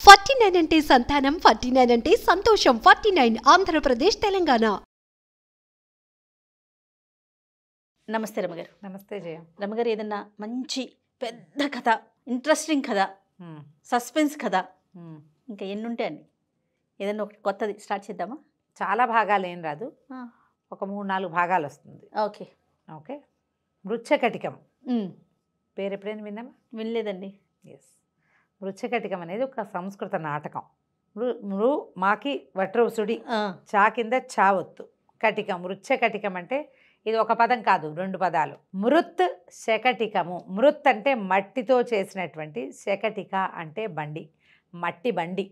49 అంటే సంతానం, 49 అంటే సంతోషం. 49 ఆంధ్రప్రదేశ్, తెలంగాణ. నమస్తే రమగారు. నమస్తే జయ. రమగారు, ఏదన్నా మంచి పెద్ద కథ, ఇంట్రెస్టింగ్ కథ, సస్పెన్స్ కథ ఇంకా ఎన్ని ఉంటాయి అండి? ఏదన్నా ఒకటి కొత్తది స్టార్ట్ చేద్దామా? చాలా భాగాలు ఏం రాదు, ఒక 3-4 భాగాలు వస్తుంది. Okay okay. మృచ్ఛకటికం పేరు ఎప్పుడైనా విన్నామా? వినలేదండి. ఎస్, మృచ్ఛకటికం అనేది ఒక సంస్కృత నాటకం. మృ మాకి వట్రవుసుడి, చా కింద చావొత్తు, కటికం. మృచ్ఛకటికం అంటే ఇది ఒక పదం కాదు, 2 పదాలు. మృత్ శకటికము. మృత్ అంటే మట్టితో చేసినటువంటి, శకటిక అంటే బండి, మట్టి బండి.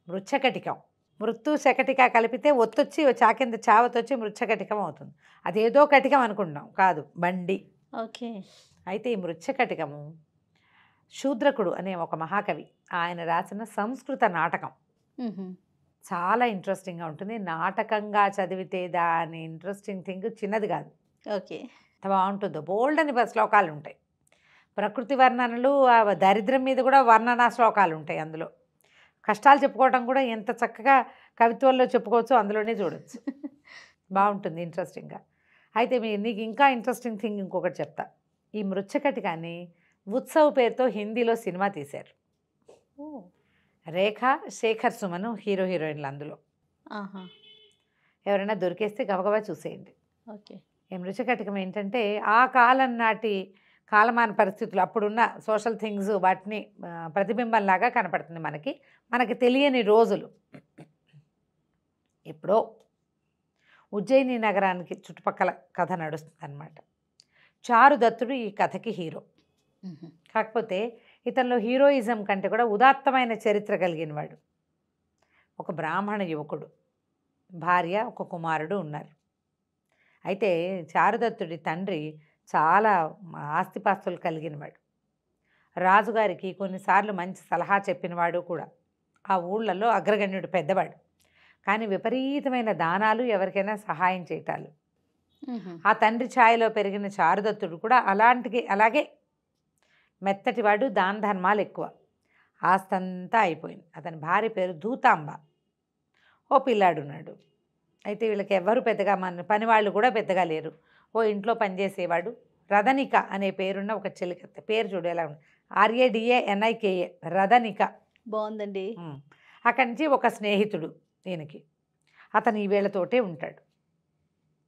మృచ్ఛకటికం. మృత్తు శకటిక కలిపితే ఒత్తొచ్చి చా కింద చావతొచ్చి మృచ్ఛకటికం అవుతుంది. అదేదో కటికం అనుకుంటున్నాం, కాదు, బండి. ఓకే. అయితే ఈ మృచ్ఛకటికము శూద్రకుడు అనే ఒక మహాకవి ఆయన రాసిన సంస్కృత నాటకం. చాలా ఇంట్రెస్టింగ్గా ఉంటుంది. నాటకంగా చదివితే దాని ఇంట్రెస్టింగ్ థింగ్ చిన్నది కాదు. ఓకే. బాగుంటుందో. బోల్డ్ అని శ్లోకాలు ఉంటాయి. ప్రకృతి వర్ణనలు, దరిద్రం మీద కూడా వర్ణనా శ్లోకాలు ఉంటాయి అందులో. కష్టాలు చెప్పుకోవటం కూడా ఎంత చక్కగా కవిత్వంలో చెప్పుకోవచ్చు, అందులోనే చూడవచ్చు. బాగుంటుంది ఇంట్రెస్టింగ్గా. అయితే నీకు ఇంకా ఇంట్రెస్టింగ్ థింగ్ ఇంకొకటి చెప్తా. ఈ మృచ్ఛకటికాన్ని ఉత్సవ్ పేరుతో హిందీలో సినిమా తీశారు. రేఖ, శేఖర్ సుమన్ హీరో హీరోయిన్లు అందులో. ఎవరైనా దొరికేస్తే గబగబా చూసేయండి. ఓకే. ఈ మృచ్ఛకటికం ఏంటంటే ఆ కాలం నాటి కాలమాన పరిస్థితులు, అప్పుడున్న సోషల్ థింగ్స్, వాటిని ప్రతిబింబంలాగా కనపడుతుంది మనకి తెలియని రోజులు. ఎప్పుడో ఉజ్జయిని నగరానికి చుట్టుపక్కల కథ నడుస్తుంది అన్నమాట. చారుదత్తుడు ఈ కథకి హీరో. కాకపోతే ఇతనిలో హీరోయిజం కంటే కూడా ఉదాత్తమైన చరిత్ర కలిగిన వాడు. ఒక బ్రాహ్మణ యువకుడు, భార్య, ఒక కుమారుడు ఉన్నారు. అయితే చారుదత్తుడి తండ్రి చాలా ఆస్తిపాస్తులు కలిగినవాడు. రాజుగారికి కొన్నిసార్లు మంచి సలహా చెప్పినవాడు కూడా. ఆ ఊళ్ళల్లో అగ్రగణ్యుడు, పెద్దవాడు. కానీ విపరీతమైన దానాలు, ఎవరికైనా సహాయం చేయటాలు. ఆ తండ్రి ఛాయలో పెరిగిన చారుదత్తుడు కూడా అలాగే మెత్తటివాడు, దాన ధర్మాలు ఎక్కువ. ఆస్తంతా అయిపోయింది. అతని భార్య పేరు దూతాంబ. ఓ పిల్లాడున్నాడు. అయితే వీళ్ళకి ఎవ్వరూ పెద్దగా పనివాళ్ళు కూడా పెద్దగా లేరు. ఓ ఇంట్లో పనిచేసేవాడు రదనిక అనే పేరున్న ఒక చెలికత్త. పేరు చూడు ఎలా ఉంది, RADANIKA, రదనిక. బాగుందండి. అక్కడి నుంచి ఒక స్నేహితుడు ఈయనకి. అతను ఈ వీళ్ళతోటే ఉంటాడు.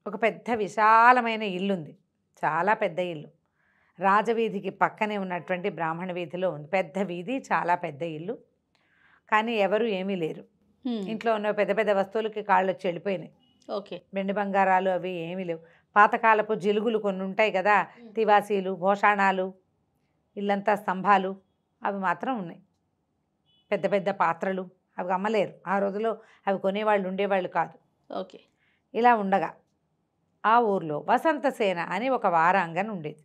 ఒక పెద్ద విశాలమైన ఇల్లుంది, చాలా పెద్ద ఇల్లు. రాజవీధికి పక్కనే ఉన్నటువంటి బ్రాహ్మణ వీధిలో ఉంది. పెద్ద వీధి, చాలా పెద్ద ఇల్లు. కానీ ఎవరు ఏమీ లేరు. ఇంట్లో ఉన్న పెద్ద పెద్ద వస్తువులకి కాళ్ళు వచ్చి వెళ్ళిపోయినాయి. ఓకే. వెండి బంగారాలు అవి ఏమీ లేవు. పాతకాలపు జిలుగులు కొన్ని ఉంటాయి కదా, తివాసీలు, భోషాణాలు, ఇల్లంతా స్తంభాలు, అవి మాత్రం ఉన్నాయి. పెద్ద పెద్ద పాత్రలు అవి అమ్మలేరు. ఆ రోజులో అవి కొనేవాళ్ళు ఉండేవాళ్ళు కాదు. ఓకే. ఇలా ఉండగా ఆ ఊర్లో వసంతసేన అని ఒక వారాంగన ఉండేది.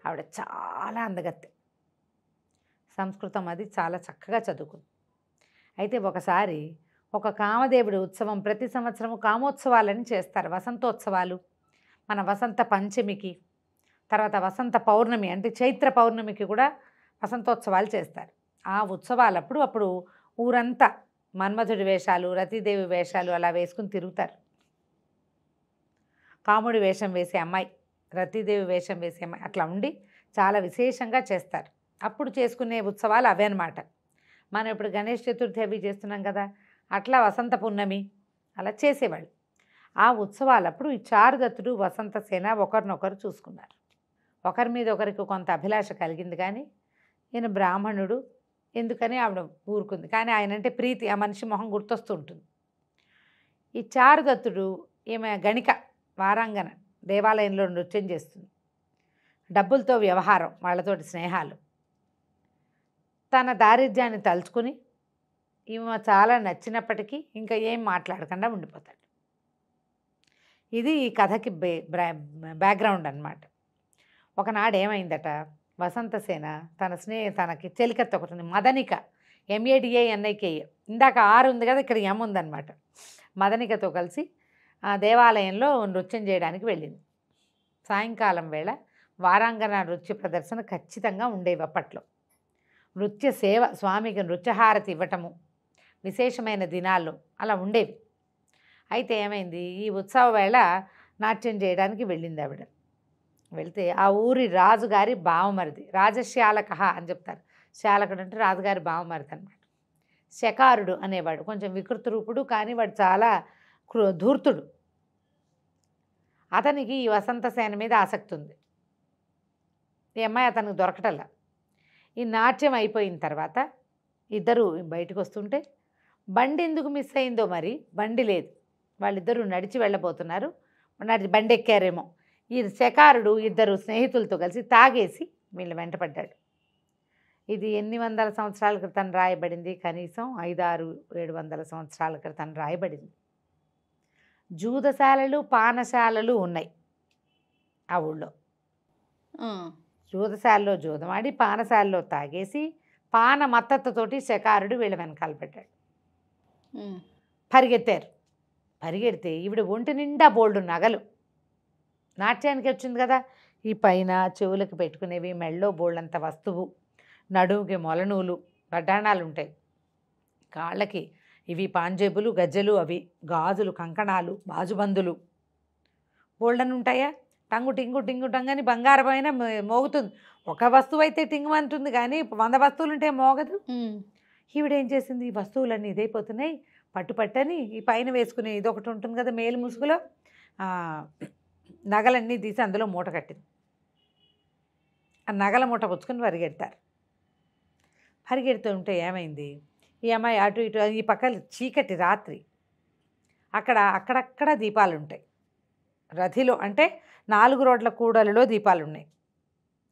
ఆవిడ చాలా అందగత్తె. సంస్కృతం అది చాలా చక్కగా చదువుకుంది. అయితే ఒకసారి ఒక కామదేవుడి ఉత్సవం, ప్రతి సంవత్సరము కామోత్సవాలని చేస్తారు, వసంతోత్సవాలు. మన వసంత పంచమికి, తర్వాత వసంత పౌర్ణమి అంటే చైత్ర పౌర్ణమికి కూడా వసంతోత్సవాలు చేస్తారు. ఆ ఉత్సవాలప్పుడు ఊరంతా మన్మధుడి వేషాలు, రతీదేవి వేషాలు అలా వేసుకుని తిరుగుతారు. కాముడి వేషం వేసే అమ్మాయి, రతీదేవి వేషం వేసే అమ్మాయి, అట్లా ఉండి చాలా విశేషంగా చేస్తారు. అప్పుడు చేసుకునే ఉత్సవాలు అవే అనమాట. మనం ఇప్పుడు గణేష్ చతుర్థి అవి చేస్తున్నాం కదా, అట్లా వసంత పున్నమి అలా చేసేవాళ్ళు. ఆ ఉత్సవాలప్పుడు ఈ చారుదత్తుడు, వసంతసేన ఒకరినొకరు చూసుకున్నారు. ఒకరి మీద ఒకరికి కొంత అభిలాష కలిగింది. కానీ ఈయన బ్రాహ్మణుడు, ఎందుకని ఆవిడ ఊరుకుంది. కానీ ఆయనంటే ప్రీతి, ఆ మనిషి మొహం గుర్తొస్తూ ఉంటుంది. ఈ చారుదత్తుడు, ఈమె గణిక, వారాంగన, దేవాలయంలో నృత్యం చేస్తుంది. డబ్బులతో వ్యవహారం, వాళ్ళతోటి స్నేహాలు. తన దారిద్ర్యాన్ని తలుచుకుని ఈమె చాలా నచ్చినప్పటికీ ఇంకా ఏం మాట్లాడకుండా ఉండిపోతాడు. ఇది ఈ కథకి బ్యాక్గ్రౌండ్ అన్నమాట. ఒకనాడు ఏమైందట, వసంతసేన తనకి చెలికత్త ఒకటి ఉంది, మదనిక, MADANIKA. ఇందాక ఆరు ఉంది కదా, ఇక్కడ ఎం ఉందన్నమాట. మదనికతో కలిసి ఆ దేవాలయంలో నృత్యం చేయడానికి వెళ్ళింది. సాయంకాలం వేళ వారాంగన నృత్య ప్రదర్శన ఖచ్చితంగా ఉండేవి అప్పట్లో. నృత్య సేవ, స్వామికి నృత్యహారతి ఇవ్వటము విశేషమైన దినాల్లో అలా ఉండేవి. అయితే ఏమైంది, ఈ ఉత్సవ వేళ నాట్యం చేయడానికి వెళ్ళింది ఆవిడ. వెళ్తే ఆ ఊరి రాజుగారి బావమరిది, రాజశ్యాలక అని చెప్తారు. శాలకుడు అంటే రాజుగారి బావమరిది అనమాట. శకారుడు అనేవాడు, కొంచెం వికృత రూపుడు, కానీ వాడు చాలా ధూర్తుడు. అతనికి ఈ వసంతసేన మీద ఆసక్తి ఉంది. ఈ అమ్మాయి అతనికి దొరకటల్లా. ఈ నాట్యం అయిపోయిన తర్వాత ఇద్దరు బయటకు వస్తుంటే బండి ఎందుకు మిస్ అయిందో మరి, బండి లేదు. వాళ్ళిద్దరూ నడిచి వెళ్ళబోతున్నారు, బండి ఎక్కారేమో. ఈ శకారుడు ఇద్దరు స్నేహితులతో కలిసి తాగేసి వీళ్ళు వెంటపడ్డాడు. ఇది ఎన్ని వందల సంవత్సరాల క్రితం రాయబడింది, కనీసం 500-700 సంవత్సరాల క్రితం రాయబడింది. జూదశాలలు, పానశాలలు ఉన్నాయి ఆ ఊళ్ళో. జూదశాలలో జూదమాడి, పానశాలలో తాగేసి, పాన మత్తతోటి శకారుడు వీళ్ళ వెనకాల పెట్టాడు. పరిగెత్తారు. పరిగెడితే ఈవిడ ఒంటి నిండా బోల్డు నగలు, నాట్యానికి వచ్చింది కదా, ఈ పైన చెవులకు పెట్టుకునేవి, మెళ్ళో బోళ్ళంత వస్తువు, నడుముకి మొలనూలు, వడ్డాణాలు ఉంటాయి, కాళ్ళకి ఇవి పాంజేబులు, గజ్జెలు, అవి గాజులు, కంకణాలు, బాజుబందులు బోల్డని ఉంటాయా. టంగు టింగు టింగు టంగని బంగారం అయినా మోగుతుంది. ఒక వస్తువు అయితే టింగు అంటుంది, కానీ 100 వస్తువులు ఉంటే మోగదు. ఈవిడేం చేసింది, ఈ వస్తువులన్నీ ఇదైపోతున్నాయి, పట్టుపట్టని ఈ పైన వేసుకునే ఇది ఒకటి ఉంటుంది కదా మేలు ముసుగులో, నగలన్నీ తీసి అందులో మూట కట్టింది. ఆ నగల మూట పుచ్చుకొని పరిగెడతారు. పరిగెడుతూ ఉంటే ఏమైంది, ఈ అమ్మాయి అటు ఇటు, ఈ పక్క చీకటి రాత్రి, అక్కడక్కడ దీపాలు ఉంటాయి. రథిలో అంటే 4 రోడ్ల కూడలిలో దీపాలు ఉన్నాయి.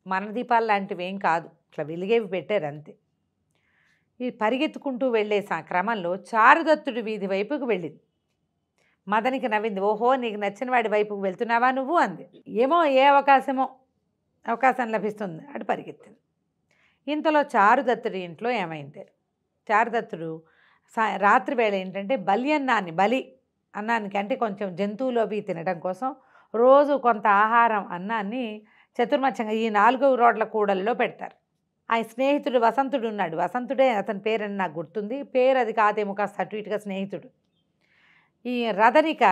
మన దీపాలు లాంటివి ఏం కాదు, ఇట్లా వెలిగేవి పెట్టారు అంతే. ఈ పరిగెత్తుకుంటూ వెళ్ళే క్రమంలో చారుదత్తుడి వీధి వైపుకు వెళ్ళింది. మదనికి నవ్వింది. ఓహో, నీకు నచ్చిన వాడి వైపుకు వెళ్తున్నావా నువ్వు అంది. ఏమో ఏ అవకాశం లభిస్తుంది అటు పరిగెత్తింది. ఇంతలో చారుదత్తుడి ఇంట్లో ఏమైంది, చారుదత్తుడు రాత్రి వేళ ఏంటంటే బలి అన్నానికి అంటే కొంచెం జంతువులు అవి తినడం కోసం రోజు కొంత ఆహారం అన్నాన్ని చతుర్మచ్చంగా ఈ 4 రోడ్ల కూడలిలో పెడతారు. ఆ స్నేహితుడు వసంతుడు ఉన్నాడు, వసంతుడే అతని పేరని నాకు గుర్తుంది, పేరు అది కాదేమో, కాస్త అటు ఇటుగా స్నేహితుడు. ఈ రథనిక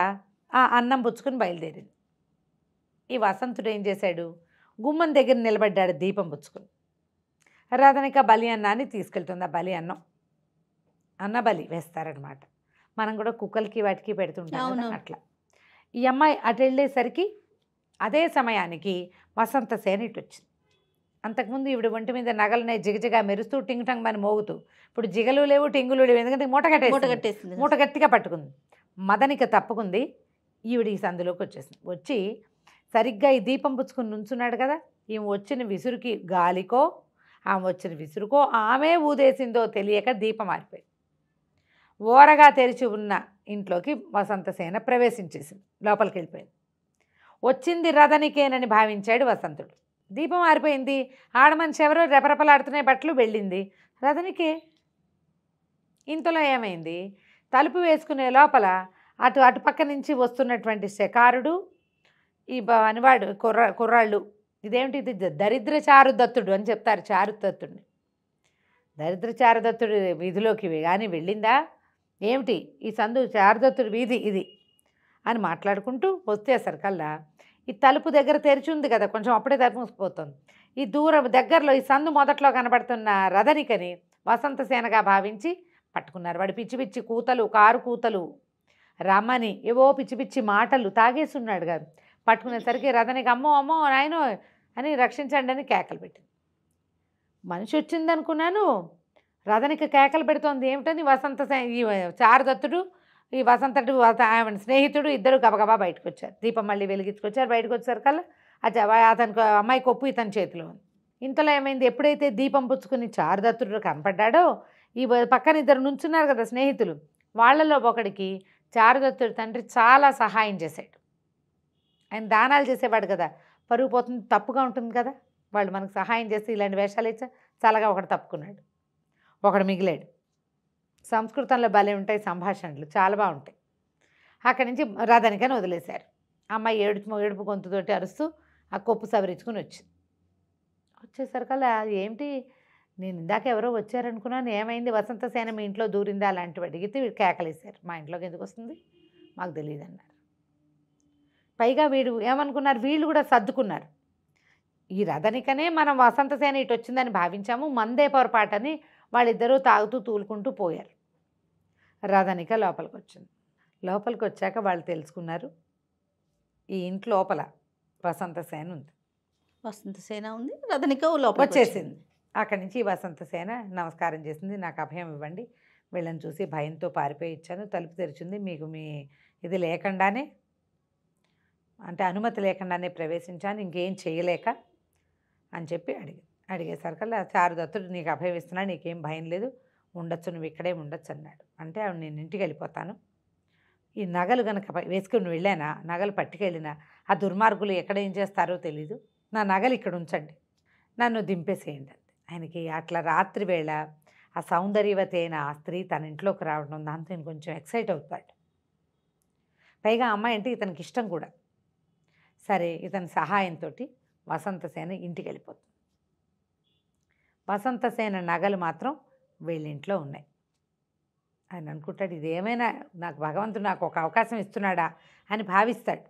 ఆ అన్నం పుచ్చుకొని బయలుదేరింది. ఈ వసంతుడు ఏం చేశాడు, గుమ్మం దగ్గర నిలబడ్డాడు దీపం పుచ్చుకొని. రథనిక బలి అన్నాన్ని తీసుకెళ్తుంది. ఆ బలి అన్న బలి వేస్తారనమాట. మనం కూడా కుక్కలకి వాటికి పెడుతుంటాం అట్లా. ఈ అమ్మాయి అటు వెళ్ళేసరికి అదే సమయానికి వసంతసేన ఇటు వచ్చింది. అంతకుముందు ఈవిడ ఒంటి మీద నగలనే జిగజిగా మెరుస్తూ టింగ్ టంగ్ అని మోగుతూ, ఇప్పుడు జిగలు లేవు టింగులు లేవు, ఎందుకంటే మూట గట్టిగా పట్టుకుంది. మదనిక తప్పుకుంది, ఈవిడ ఈ సందులోకి వచ్చి సరిగ్గా ఈ దీపం పుచ్చుకుని నుంచున్నాడు కదా, ఈమె వచ్చిన విసురుకి గాలికో ఆమె వచ్చిన విసురుకో ఆమె ఊదేసిందో తెలియక దీపం ఆరిపోయింది. ఓరగా తెరిచి ఉన్న ఇంట్లోకి వసంతసేన ప్రవేశించేసింది, లోపలికి వెళ్ళిపోయింది. వచ్చింది రథనికేనని భావించాడు వసంతుడు. దీపం ఆరిపోయింది, ఆడమనిషి ఎవరో రెపరెపలాడుతున్నాయి బట్టలు, వెళ్ళింది రథనికే. ఇంతలో ఏమైంది, తలుపు వేసుకునే లోపల అటుపక్క నుంచి వస్తున్నటువంటి శకారుడు, ఈ అనివాడు కుర్రాళ్ళు, ఇదేమిటి ఇది దరిద్ర చారుదత్తుడు అని చెప్తారు. చారుదత్తుడిని దరిద్ర చారుదత్తుడు వీధిలోకి కానీ వెళ్ళిందా ఏమిటి, ఈ సందు చారుదత్తుడి వీధి ఇది అని మాట్లాడుకుంటూ వచ్చేసరికల్లా ఈ తలుపు దగ్గర తెరిచి ఉంది కదా, కొంచెం అప్పుడే తలుపు మూసిపోతుంది. ఈ దూరం దగ్గరలో ఈ సందు మొదట్లో కనబడుతున్న రథనికని వసంతసేనగా భావించి పట్టుకున్నారు. వాడు పిచ్చి పిచ్చి కూతలు, కారు కూతలు, రమ్మని ఏవో పిచ్చి పిచ్చి మాటలు తాగేసి ఉన్నాడు కదా. పట్టుకునేసరికి రథనిక అమ్మో అమ్మో నాయనో అని రక్షించండి అని కేకలు పెట్టింది. మనిషి వచ్చిందనుకున్నాను, రథనిక కేకలు పెడుతోంది. ఏమిటని ఈ చారుదత్తుడు ఈ వసంతుడు ఆయన స్నేహితుడు ఇద్దరు గబగబా బయటకు వచ్చారు. దీపం మళ్ళీ వెలిగించుకొచ్చారు. బయటకు వచ్చేసరికల్లా అతనికి అమ్మాయి కొప్పు ఇతని చేతిలో ఉంది. ఇంతలో ఏమైంది, ఎప్పుడైతే దీపం పుచ్చుకుని చారుదత్తుడు కనపడ్డాడో ఈ పక్కన ఇద్దరు నుంచున్నారు కదా స్నేహితులు, వాళ్ళలో ఒకడికి చారుదత్తుడి తండ్రి చాలా సహాయం చేశాడు. ఆయన దానాలు చేసేవాడు కదా, పరుగు పోతుంది, తప్పుగా ఉంటుంది కదా, వాళ్ళు మనకు సహాయం చేసి ఇలాంటి వేషాలు ఇచ్చా చాలాగా ఒకడు తప్పుకున్నాడు, ఒకడు మిగిలాడు. సంస్కృతంలో భలే ఉంటాయి సంభాషణలు, చాలా బాగుంటాయి. అక్కడి నుంచి రథనికని వదిలేశారు. అమ్మాయి ఏడుపు గొంతుతోటి అరుస్తూ ఆ కొప్పు సవరించుకుని వచ్చేసరికల్లా ఏమిటి నేను ఇందాక ఎవరో వచ్చారనుకున్నాను, ఏమైంది వసంతసేన మీ ఇంట్లో దూరిందా అలాంటివి అడిగితే వీడు కేకలేశారు. మా ఇంట్లోకి ఎందుకు వస్తుంది మాకు తెలియదు అన్నారు. పైగా వీడు ఏమనుకున్నారు, వీళ్ళు కూడా సర్దుకున్నారు. ఈ రథనికనే మనం వసంతసేన ఇటు వచ్చిందని భావించాము, మందే పొరపాటని వాళ్ళిద్దరూ తాగుతూ తూలుకుంటూ పోయారు. రథనిక లోపలికి వచ్చింది. లోపలికి వచ్చాక వాళ్ళు తెలుసుకున్నారు ఈ ఇంటి లోపల వసంతసేన ఉంది. వసంతసేన ఉంది, రథనిక లోపల వచ్చేసింది. అక్కడి నుంచి వసంతసేన నమస్కారం చేసింది. నాకు అభయం ఇవ్వండి, వీళ్ళని చూసి భయంతో పారిపోయి ఇచ్చాను, తలుపు తెరిచింది, మీకు మీ ఇది లేకుండానే అంటే అనుమతి లేకుండానే ప్రవేశించాను, ఇంకేం చేయలేక అని చెప్పి అడిగేసరికల్లా చారుదత్తుడు నీకు అభయం ఇస్తున్నా, నీకేం భయం లేదు, ఉండొచ్చు, నువ్వు ఇక్కడే ఉండొచ్చు అన్నాడు. అంటే ఆవిడ నేను ఇంటికి వెళ్ళిపోతాను, ఈ నగలు కనుక వేసుకుని వెళ్ళానా, నగలు పట్టుకెళ్ళినా ఆ దుర్మార్గులు ఎక్కడ ఏం చేస్తారో తెలీదు, నా నగలు ఇక్కడ ఉంచండి, నన్ను దింపేసేయండి అంతే. ఆయనకి అట్లా రాత్రి వేళ ఆ సౌందర్యవతి అయిన ఆ స్త్రీ తన ఇంట్లోకి రావడం దాంతో నేను కొంచెం ఎక్సైట్ అవుతాడు. పైగా అమ్మాయి అంటే ఇతనికి ఇష్టం కూడా. సరే ఇతని సహాయంతో వసంతసేన ఇంటికి వెళ్ళిపోతుంది. వసంతసేన నగలు మాత్రం వీళ్ళింట్లో ఉన్నాయి. ఆయన అనుకుంటాడు ఇదేమైనా నాకు భగవంతుడు నాకు ఒక అవకాశం ఇస్తున్నాడా అని భావిస్తాడు.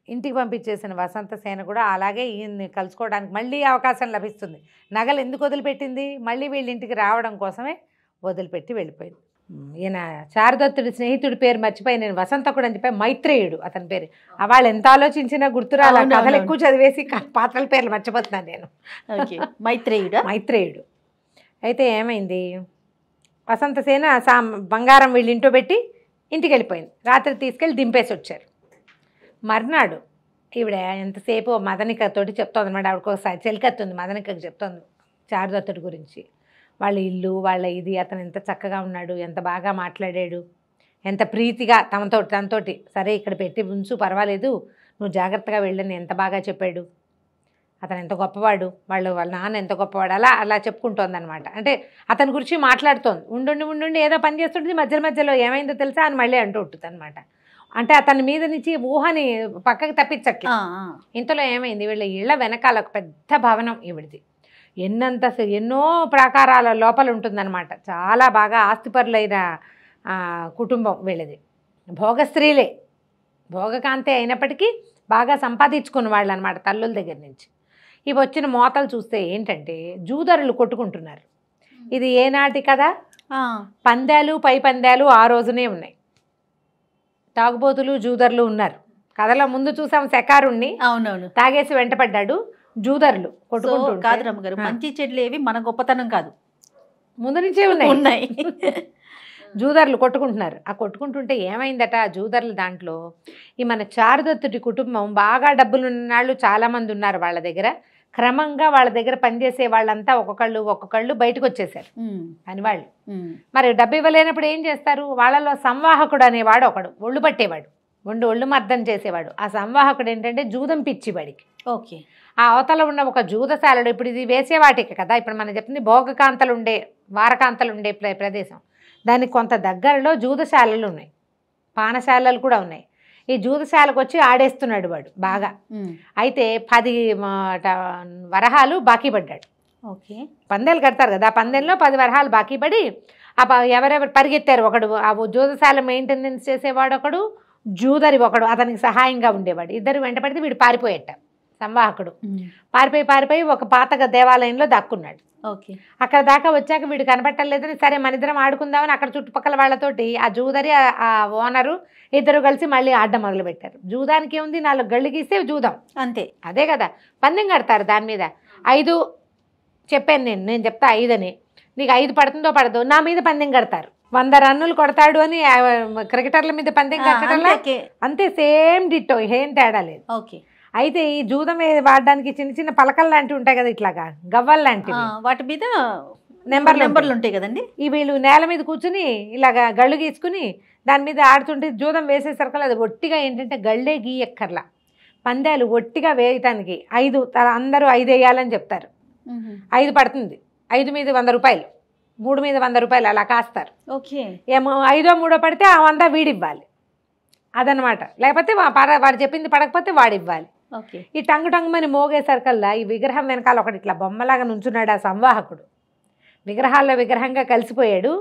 ఇంటికి పంపించేసిన వసంతసేన కూడా అలాగే ఈయన్ని కలుసుకోవడానికి మళ్ళీ అవకాశం లభిస్తుంది. నగలు ఎందుకు వదిలిపెట్టింది, మళ్ళీ వీళ్ళ ఇంటికి రావడం కోసమే వదిలిపెట్టి వెళ్ళిపోయింది. ఈయన చారుదత్తుడి స్నేహితుడి పేరు మర్చిపోయి నేను వసంతకుడు అని చెప్పి మైత్రేయుడు అతని పేరు. వాళ్ళు ఎంత ఆలోచించినా గుర్తురాల, కథలు ఎక్కువ చదివేసి పాత్రల పేర్లు మర్చిపోతున్నాను నేను. మైత్రేయుడు. అయితే ఏమైంది, వసంతసేన బంగారం వీళ్ళ ఇంట్లో పెట్టి ఇంటికి వెళ్ళిపోయింది. రాత్రి తీసుకెళ్ళి దింపేసి వచ్చారు. మర్నాడు ఈవిడ ఎంతసేపు మదనికతోటి చెప్తోంది అనమాట. ఆవిడకు ఒకసారి చెలికత్తుంది, మదనికకు చెప్తోంది చారుదత్తుడి గురించి. వాళ్ళ ఇల్లు వాళ్ళ ఇది, అతను ఎంత చక్కగా ఉన్నాడు, ఎంత బాగా మాట్లాడాడు, ఎంత ప్రీతిగా తనతోటి సరే ఇక్కడ పెట్టి ఉంచు పర్వాలేదు, నువ్వు జాగ్రత్తగా వెళ్ళని ఎంత బాగా చెప్పాడు, అతను ఎంత గొప్పవాడు, వాళ్ళ నాన్న ఎంత గొప్పవాడు, అలా చెప్పుకుంటోంది అనమాట. అంటే అతని గురించి మాట్లాడుతోంది. ఉండుండి ఏదో పని చేస్తుంటుంది, మధ్యలో ఏమైందో తెలుసా అని మళ్ళీ అంటూ ఉంటుంది అనమాట. అంటే అతని మీద నుంచి ఊహని పక్కకి తప్పించట్లేదు. ఇంతలో ఏమైంది, వీళ్ళ ఇళ్ళ వెనకాల ఒక పెద్ద భవనం ఈవిడిది. ఎన్నో ప్రాకారాల లోపల ఉంటుందన్నమాట. చాలా బాగా ఆస్తిపరులైన కుటుంబం వీళ్ళది. భోగస్త్రీలే, భోగకాంతే అయినప్పటికీ బాగా సంపాదించుకున్న వాళ్ళు అనమాట తల్లుల దగ్గర నుంచి. ఇవి వచ్చిన మోతలు చూస్తే ఏంటంటే జూదరులు కొట్టుకుంటున్నారు. ఇది ఏనాటి కదా, పందాలు పై పందాలు ఆ రోజునే ఉన్నాయి. తాగుబోతులు జూదర్లు ఉన్నారు. కథలో ముందు చూసాం శకారుణ్ణి, అవునవును, తాగేసి వెంటపడ్డాడు. జూదర్లు కొట్టుకుంటూ కాదు రమ్మగారు, మంచి చెడ్లు ఏవి మన గొప్పతనం కాదు, ముందు నుంచే ఉన్నాయి. జూదర్లు కొట్టుకుంటున్నారు. ఆ కొట్టుకుంటుంటే ఏమైందట, జూదర్లు దాంట్లో ఈ మన చారుదత్తుడి కుటుంబం బాగా డబ్బులు ఉన్నాళ్ళు చాలామంది ఉన్నారు వాళ్ళ దగ్గర. క్రమంగా వాళ్ళ దగ్గర పనిచేసే వాళ్ళంతా ఒక్కొక్కళ్ళు బయటకు వచ్చేసారు అని వాళ్ళు. మరి డబ్బు ఇవ్వలేనప్పుడు ఏం చేస్తారు, వాళ్ళలో సంవాహకుడు అనేవాడు ఒకడు, ఒళ్ళు పట్టేవాడు, ఒళ్ళు మర్దం చేసేవాడు. ఆ సంవాహకుడు ఏంటంటే జూదం పిచ్చివాడికి. ఓకే, ఆ అవతల ఉన్న ఒక జూదశాలడు, ఇప్పుడు ఇది వేసేవాటికి కదా, ఇప్పుడు మనం చెప్పింది భోగకాంతలు ఉండే వారకాంతలు ఉండే ప్రదేశం, దానికి కొంత దగ్గరలో జూదశాలలు ఉన్నాయి, పానశాలలు కూడా ఉన్నాయి. ఈ జూదశాలకు వచ్చి ఆడేస్తున్నాడు వాడు బాగా. అయితే 10 వరహాలు బాకీ పడ్డాడు. ఓకే, పందేలు కడతారు కదా, ఆ పందెంలో 10 వరహాలు బాకీ పడి ఎవరెవరు పరిగెత్తారు. ఒకడు ఆ జూదశాల మెయింటెనెన్స్ చేసేవాడు ఒకడు, జూదరి ఒకడు అతనికి సహాయంగా ఉండేవాడు. ఇద్దరు వెంటపడితే వీడు పారిపోయేట. సంవాహకుడు పారిపోయి ఒక పాత దేవాలయంలో దాక్కున్నాడు. ఓకే, అక్కడ దాకా వచ్చాక వీడు కనపట్టలేదని సరే మన ఇద్దరం ఆడుకుందామని అక్కడ చుట్టుపక్కల వాళ్ళతోటి ఆ జూదరి ఆ ఓనరు ఇద్దరు కలిసి మళ్ళీ ఆడడం మొదలుపెట్టారు. జూదానికి ఏముంది, 4 గళ్ళు గీస్తే జూదం అంతే, అదే కదా. పందెం కడతారు దాని మీద. 5 చెప్పాను నేను చెప్తా 5 అని, నీకు 5 పడుతుందో పడదో నా మీద పందెం కడతారు. 100 రన్నులు కొడతాడు అని క్రికెటర్ల మీద పందెం కట్టడం అంతే, సేమ్ డిట్టో, ఏం తేడా లేదు. ఓకే, అయితే ఈ జూదం వాడడానికి చిన్న పలకలు లాంటివి ఉంటాయి కదా, ఇట్లాగా గవ్వలు లాంటివి, వాటి మీద నెంబర్లు ఉంటాయి కదండి. ఈ వీళ్ళు నేల మీద కూర్చుని ఇలాగా గళ్ళు గీసుకుని దాని మీద ఆడుతుంటే జూదం వేసేసరికి అది ఒట్టిగా ఏంటంటే గళ్ళే గీయక్కర్లా, పందాలు ఒట్టిగా వేయటానికి 5 అందరూ 5 వేయాలని చెప్తారు. 5 పడుతుంది, 5 మీద 100 రూపాయలు, 3 మీద 100 రూపాయలు అలా కాస్తారు. ఓకే, ఏమో 5ో 3ో పడితే ఆ 100 వీడివ్వాలి అదనమాట. లేకపోతే వాడు చెప్పింది పడకపోతే వాడివ్వాలి. ఈ టంగుమని మోగే సర్కల్లా ఈ విగ్రహం వెనకాల ఒకటి ఇట్లా బొమ్మలాగా నుంచున్నాడు ఆ సంవాహకుడు. విగ్రహాల్లో విగ్రహంగా కలిసిపోయాడు.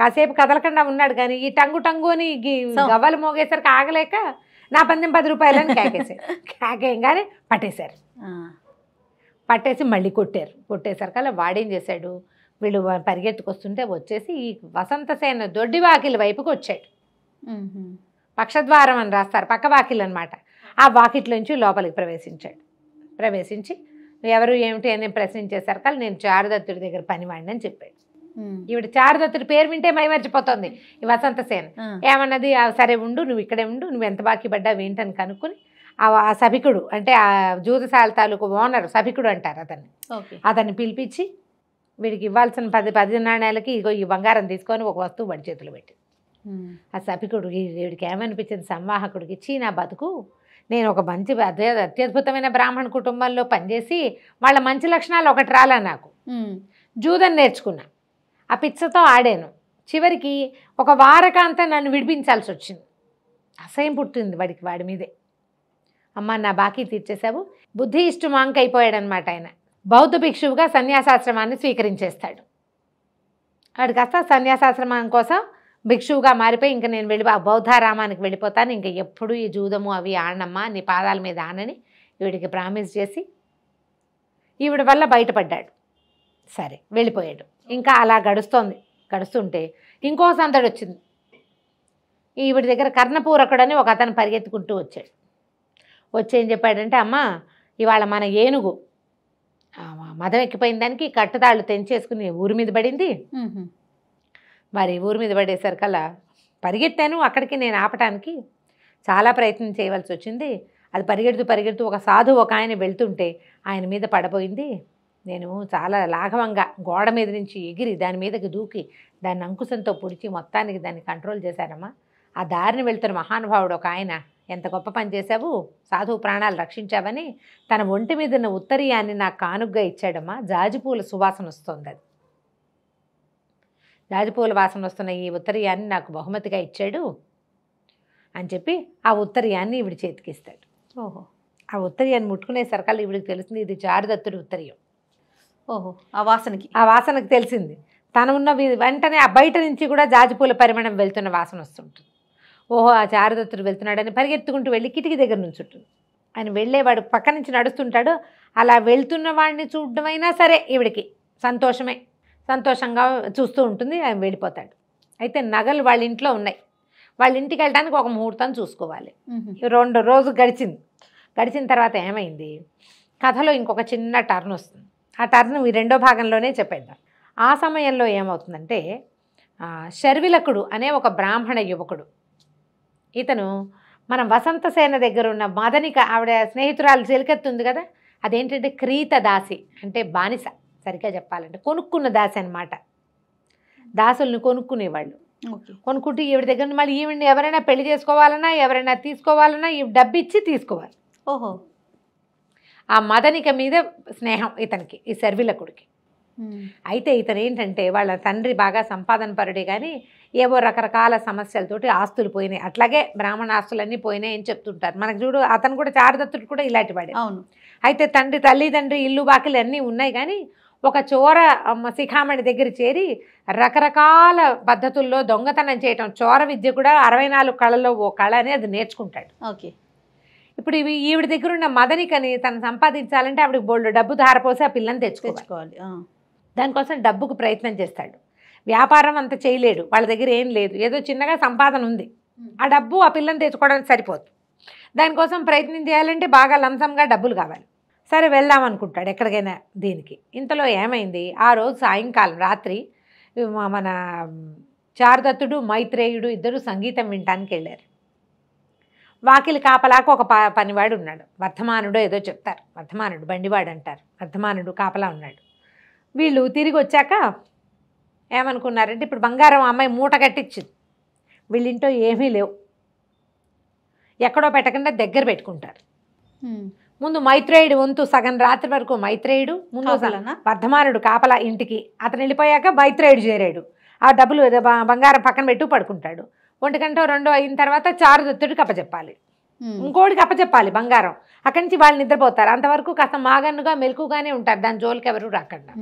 కాసేపు కదలకుండా ఉన్నాడు, కానీ ఈ టంగు టంగు అని గవ్వలు మోగేసరికి ఆగలేక నా పందెం 10 రూపాయలని కేకేశారు. కేకేయంగానే పట్టేశారు. పట్టేసి మళ్ళీ కొట్టేసరికల్లా వాడేం చేశాడు, వీళ్ళు పరిగెత్తుకొస్తుంటే వచ్చేసి ఈ వసంతసేన దొడ్డి వాకిలి వైపుకి వచ్చాడు. పక్షద్వారం అని రాస్తారు, పక్క వాకిలు అనమాట. ఆ వాకిట్లోంచి లోపలికి ప్రవేశించి ఎవరు ఏమిటి అని ప్రశ్నించేసరికల్లా నేను చారుదత్తుడి దగ్గర పనివాడిని అని చెప్పాడు. ఈవిడ చారుదత్తుడి పేరు వింటే మైమర్చిపోతుంది ఈ వసంతసేన. ఏమన్నది, సరే ఉండు, నువ్వు ఇక్కడే ఉండు, నువ్వు ఎంత బాకీ పడ్డావు ఏంటని కనుక్కొని ఆ సభికుడు అంటే ఆ జూదశాల తాలూకు ఓనర్, సభికుడు అంటారు అతన్ని పిలిపించి వీడికి ఇవ్వాల్సిన 10 నాణ్యాలకి ఇగో ఈ బంగారం తీసుకొని ఒక వస్తువు వాడి చేతులు పెట్టి, ఆ సభికుడు వీడికి ఏమనిపించింది, సంవాహకుడికి, ఇచ్చి నా బతుకు, నేను ఒక మంచి అత్యద్భుతమైన బ్రాహ్మణ కుటుంబంలో పనిచేసి వాళ్ళ మంచి లక్షణాలు ఒకటి రాలా, నాకు జూదం నేర్చుకున్నా, ఆ పిచ్చతో ఆడాను, చివరికి ఒక వారకాంతం నన్ను విడిపించాల్సి వచ్చింది. అసహ్యం పుట్టింది వాడి మీదే. అమ్మ నా బాకీ తీర్చేశావు. బుద్ధి ఇష్టమాంక అయిపోయాడనమాట ఆయన. బౌద్ధ భిక్షువుగా సన్యాసాశ్రమాన్ని స్వీకరించేస్తాడు. వాడికి కాస్త సన్యాసాశ్రమం కోసం భిక్షువుగా మారిపోయి ఇంకా నేను బౌద్ధారామానికి వెళ్ళిపోతాను, ఇంకా ఎప్పుడు ఈ జూదము అవి ఆడనమ్మా, నీ పాదాల మీద ఆనని ఈవిడికి ప్రామిస్ చేసి ఈవిడ వల్ల బయటపడ్డాడు. సరే వెళ్ళిపోయాడు. ఇంకా అలా గడుస్తుంటే ఇంకో సందడి వచ్చింది. ఈవిడ దగ్గర కర్ణపూరకుడని ఒక అతను పరిగెత్తుకుంటూ వచ్చాడు. వచ్చి ఏం చెప్పాడంటే, అమ్మ ఇవాళ మన ఏనుగు మదం ఎక్కిపోయిన దానికి కట్టుతాళ్ళు తెంచేసుకుని ఊరి మీద పడింది. మరి ఊరి మీద పడేసరికల్లా పరిగెత్తాను, అక్కడికి నేను ఆపటానికి చాలా ప్రయత్నం చేయవలసి వచ్చింది. అది పరిగెడుతూ ఒక సాధువు ఒక ఆయన వెళ్తుంటే ఆయన మీద పడబోయింది. నేను చాలా లాఘవంగా గోడ మీద నుంచి ఎగిరి దాని మీదకి దూకి దాన్ని అంకుశంతో పొడిచి మొత్తానికి దాన్ని కంట్రోల్ చేశారమ్మా. ఆ దారిని వెళ్తున్న మహానుభావుడు ఒక ఆయన, ఎంత గొప్ప పని చేశావు, సాధువు ప్రాణాలు రక్షించావని తన ఒంటి మీద ఉన్న ఉత్తరీయాన్ని నాకు కానుగ్గా ఇచ్చాడమ్మా. జాజిపూల సువాసన వస్తుంది, అది జాజిపూల వాసన వస్తున్న ఈ ఉత్తరీయాన్ని నాకు బహుమతిగా ఇచ్చాడు అని చెప్పి ఆ ఉత్తరీయాన్ని ఈవిడి చేతికిస్తాడు. ఓహో, ఆ ఉత్తరీయాన్ని ముట్టుకునేసరికల్లా ఈవిడికి తెలుస్తుంది ఇది చారుదత్తుడి ఉత్తరీయం. ఓహో, ఆ వాసనకి తెలిసింది. తను ఉన్న వెంటనే ఆ బయట నుంచి కూడా జాజిపూల పరిమాణం వెళ్తున్న వాసన వస్తుంటుంది. ఓహో, ఆ చారుదత్తుడు వెళ్తున్నాడని పరిగెత్తుకుంటూ వెళ్ళి కిటికీ దగ్గర నుంచి ఉంటుంది. ఆయన వెళ్ళేవాడు పక్క నుంచి నడుస్తుంటాడు. అలా వెళ్తున్న వాడిని చూడడమైనా సరే ఈవిడికి సంతోషంగా చూస్తూ ఉంటుంది. ఆయన వెళ్ళిపోతాడు. అయితే నగలు వాళ్ళ ఇంట్లో ఉన్నాయి. వాళ్ళ ఇంటికి వెళ్ళడానికి ఒక ముహూర్తం చూసుకోవాలి. 2 రోజులు గడిచిన తర్వాత ఏమైంది, కథలో ఇంకొక చిన్న టర్న్ వస్తుంది. ఆ టర్న్ ఈ 2వ భాగంలోనే చెప్పేద్దాం. ఆ సమయంలో ఏమవుతుందంటే, శర్విలకుడు అనే ఒక బ్రాహ్మణ యువకుడు, ఇతను మనం వసంతసేన దగ్గర ఉన్న మదనిక ఆవిడ స్నేహితురాలు చెలికెత్తుంది కదా, అదేంటంటే క్రీత దాసి అంటే బానిస, సరిగ్గా చెప్పాలంటే కొనుక్కున్న దాసి అనమాట. దాసుల్ని కొనుక్కునేవాళ్ళు. కొనుక్కుంటూ ఈవిడ దగ్గర మళ్ళీ ఈవిడ్ని ఎవరైనా పెళ్లి చేసుకోవాలన్నా ఎవరైనా తీసుకోవాలన్నా ఈ డబ్బు ఇచ్చి తీసుకోవాలి. ఓహో, ఆ మదనిక మీద స్నేహం ఇతనికి, ఈ శర్విలకుడికి. అయితే ఇతను ఏంటంటే వాళ్ళ తండ్రి బాగా సంపాదన పరుడే, కానీ ఏవో రకరకాల సమస్యలతోటి ఆస్తులు పోయినాయి. అట్లాగే బ్రాహ్మణ ఆస్తులన్నీ పోయినాయి అని చెప్తుంటారు. మనకు చూడు, అతను కూడా చారుదత్తుడు కూడా ఇలాంటి వాడే. అవును. అయితే తల్లిదండ్రి ఇల్లు బాకిలు అన్నీ ఉన్నాయి, కానీ ఒక చోర శిఖామణి దగ్గర చేరి రకరకాల పద్ధతుల్లో దొంగతనం చేయటం, చోర విద్య కూడా 64 కళల్లో ఓ కళ అని అది నేర్చుకుంటాడు. ఓకే. ఇప్పుడు ఈవిడ దగ్గర ఉన్న మదనికని తను సంపాదించాలంటే ఆవిడకి బోల్డ్ డబ్బు ధారపోసి ఆ పిల్లని తెచ్చుకోవాలి. దానికోసం డబ్బుకు ప్రయత్నం చేస్తాడు. వ్యాపారం అంత చేయలేడు, వాళ్ళ దగ్గర ఏం లేదు, ఏదో చిన్నగా సంపాదన ఉంది. ఆ డబ్బు ఆ పిల్లని తెచ్చుకోవడానికి సరిపోదు. దానికోసం ప్రయత్నం చేయాలంటే బాగా లంసంగా డబ్బులు కావాలి. సరే వెళ్దాం అనుకుంటాడు ఎక్కడికైనా దీనికి. ఇంతలో ఏమైంది, ఆ రోజు సాయంకాలం రాత్రి మన చారుదత్తుడు మైత్రేయుడు ఇద్దరు సంగీతం వినటానికి వెళ్ళారు. వాకిలి కాపలాకు ఒక పనివాడు ఉన్నాడు, వర్ధమానుడు ఏదో చెప్తారు, వర్ధమానుడు బండివాడు అంటారు, వర్ధమానుడు కాపలా ఉన్నాడు. వీళ్ళు తిరిగి వచ్చాక ఏమనుకున్నారంటే, ఇప్పుడు బంగారం అమ్మాయి మూట కట్టించింది, వీళ్ళింటో ఏమీ లేవు, ఎక్కడో పెట్టకుండా దగ్గర పెట్టుకుంటారు. ముందు మైత్రేయుడు వంతు సగం రాత్రి వరకు మైత్రేయుడు ముందు వర్ధమానుడు కాపలా ఇంటికి, అతను వెళ్ళిపోయాక మైత్రేయుడు చేరాడు. ఆ డబ్బులు బంగారం పక్కన పెట్టు పడుకుంటాడు. 1 గంట 2 అయిన తర్వాత చారుదత్తుడికి అప్పచెప్పాలి, ఇంకోటికి అప్పచెప్పాలి బంగారం. అక్కడి నుంచి వాళ్ళు నిద్రపోతారు. అంతవరకు కాస్త మాగన్నుగా మెలకుగానే ఉంటారు, దాని జోలికి ఎవరు రాకుండా.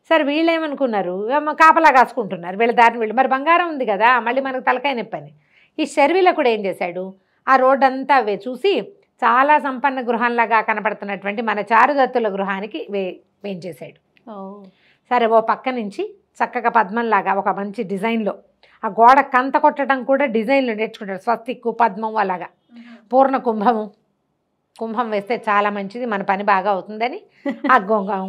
సరే వీళ్ళు ఏమనుకున్నారు, కాపలా కాసుకుంటున్నారు వీళ్ళ దారిని వీళ్ళు, మరి బంగారం ఉంది కదా మళ్ళీ మనకు తలకాయ నొప్పని. ఈ శర్విలకుడు ఏం చేశాడు, ఆ రోడ్డు అంతా చూసి చాలా సంపన్న గృహంలాగా కనపడుతున్నటువంటి మన చారుదత్తుల గృహానికి వేయించేశాడు. సరే ఓ పక్క నుంచి చక్కగా పద్మంలాగా ఒక మంచి డిజైన్లో, ఆ గోడ కంత కొట్టడం కూడా డిజైన్లు నేర్చుకుంటాడు, స్వస్తిక్కు పద్మం అలాగా, పూర్ణ కుంభం వేస్తే చాలా మంచిది, మన పని బాగా అవుతుందని ఆ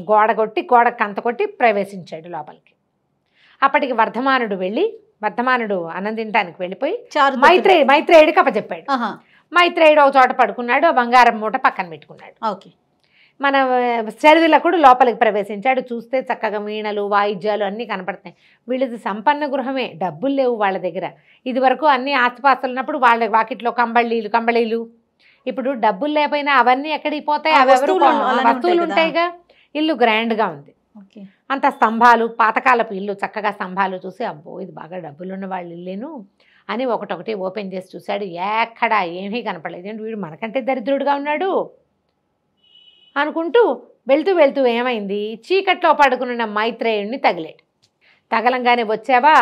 గోడ కొట్టి గోడ కంత కొట్టి ప్రవేశించాడు లోపలికి. అప్పటికి వర్ధమానుడు అన్నం తినడానికి వెళ్ళిపోయి మైత్రేయుడికి అప్పచెప్పాడు. మైత్రేయుడు ఒక చోట పడుకున్నాడు, బంగారం మూట పక్కన పెట్టుకున్నాడు. ఓకే. మన శర్విలకుడు లోపలికి ప్రవేశించాడు. చూస్తే చక్కగా వీణలు వాయిద్యాలు అన్నీ కనపడుతున్నాయి. వీళ్ళది సంపన్న గృహమే, డబ్బులు లేవు వాళ్ళ దగ్గర. ఇది వరకు అన్ని ఆస్తిపాస్తులు ఉన్నప్పుడు వాళ్ళ వాకిట్లో కంబళీలు, ఇప్పుడు డబ్బులు లేకపోయినా అవన్నీ ఎక్కడికి పోతాయి, వస్తువులు ఉంటాయిగా. ఇల్లు గ్రాండ్గా ఉంది, అంత స్తంభాలు, పాతకాలపు ఇల్లు, చక్కగా స్తంభాలు చూసి అబ్బో ఇది బాగా డబ్బులున్న వాళ్ళు ఇల్లేను అని ఒకటొకటి ఓపెన్ చేసి చూశాడు. ఎక్కడా ఏమీ కనపడలేదు. ఏంటి వీడు మనకంటే దరిద్రుడుగా ఉన్నాడు అనుకుంటూ వెళ్తూ ఏమైంది, చీకట్లో పడుకున్న మైత్రేయుడిని తగలంగానే వచ్చావా,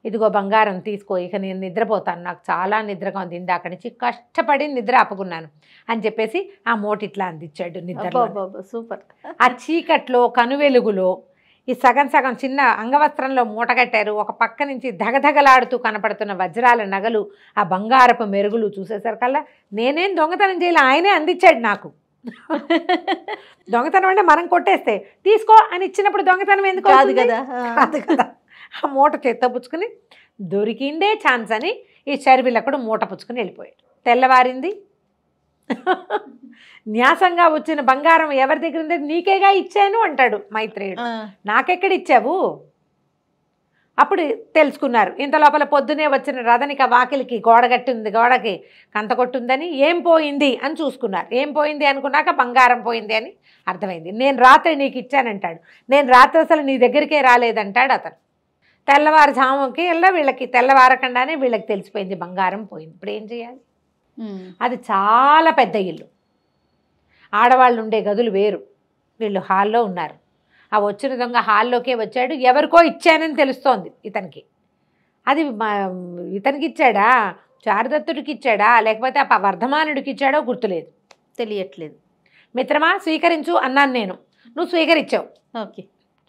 ఇదిగో బంగారం తీసుకో, ఇక నేను నిద్రపోతాను, నాకు చాలా నిద్రగా ఉంది, ఇందాక నుంచి కష్టపడి నిద్ర ఆపుకున్నాను అని చెప్పేసి ఆ మోటిట్లా అందించాడు నిద్ర. సూపర్. ఆ చీకట్లో కనువెలుగులో ఈ సగం చిన్న అంగవస్త్రంలో మూట కట్టారు. ఒక పక్క నుంచి ధగధగలాడుతూ కనపడుతున్న వజ్రాల నగలు, ఆ బంగారపు మెరుగులు చూసేసరికల్లా నేనేం దొంగతనం చేయాలి, ఆయనే అందించాడు నాకు. దొంగతనం అంటే మనం కొట్టేస్తే తీసుకో అని ఇచ్చినప్పుడు దొంగతనం ఎందుకు కాదు కదా. ఆ మూట చేత్తో పుచ్చుకుని దొరికిందే ఛాన్స్ అని ఈ శర్విలకుడు మూట పుచ్చుకుని వెళ్ళిపోయాడు. తెల్లవారింది, న్యాసంగా వచ్చిన బంగారం ఎవరి దగ్గర ఉంది, నీకేగా ఇచ్చాను అంటాడు మైత్రేయుడు. నాకెక్కడ ఇచ్చావు? అప్పుడు తెలుసుకున్నారు. ఇంత లోపల పొద్దునే వచ్చిన రథనిక వాకిలికి గోడకి కంత కొట్టుందని, ఏం పోయింది అని చూసుకున్నారు. ఏం పోయింది అనుకున్నాక బంగారం పోయింది అని అర్థమైంది. నేను రాత్రి నీకు ఇచ్చానంటాడు. నేను రాత్రి అసలు నీ దగ్గరికే రాలేదంటాడు అతను. తెల్లవారుజాముకి వీళ్ళకి తెల్లవారకుండానే వీళ్ళకి తెలిసిపోయింది బంగారం పోయింది. ఇప్పుడు ఏం చేయాలి? అది చాలా పెద్ద ఇల్లు, ఆడవాళ్ళు ఉండే గదులు వేరు, వీళ్ళు హాల్లో ఉన్నారు. ఆ వచ్చిన దొంగ హాల్లోకే వచ్చాడు. ఎవరికో ఇచ్చానని తెలుస్తోంది ఇతనికి. అది ఇతనికి ఇచ్చాడా, చారుదత్తుడికి ఇచ్చాడా, లేకపోతే ఆ వర్ధమానుడికి ఇచ్చాడో గుర్తులేదు, తెలియట్లేదు. మిత్రమా స్వీకరించు అన్నాను నేను, నువ్వు స్వీకరించావు. ఓకే,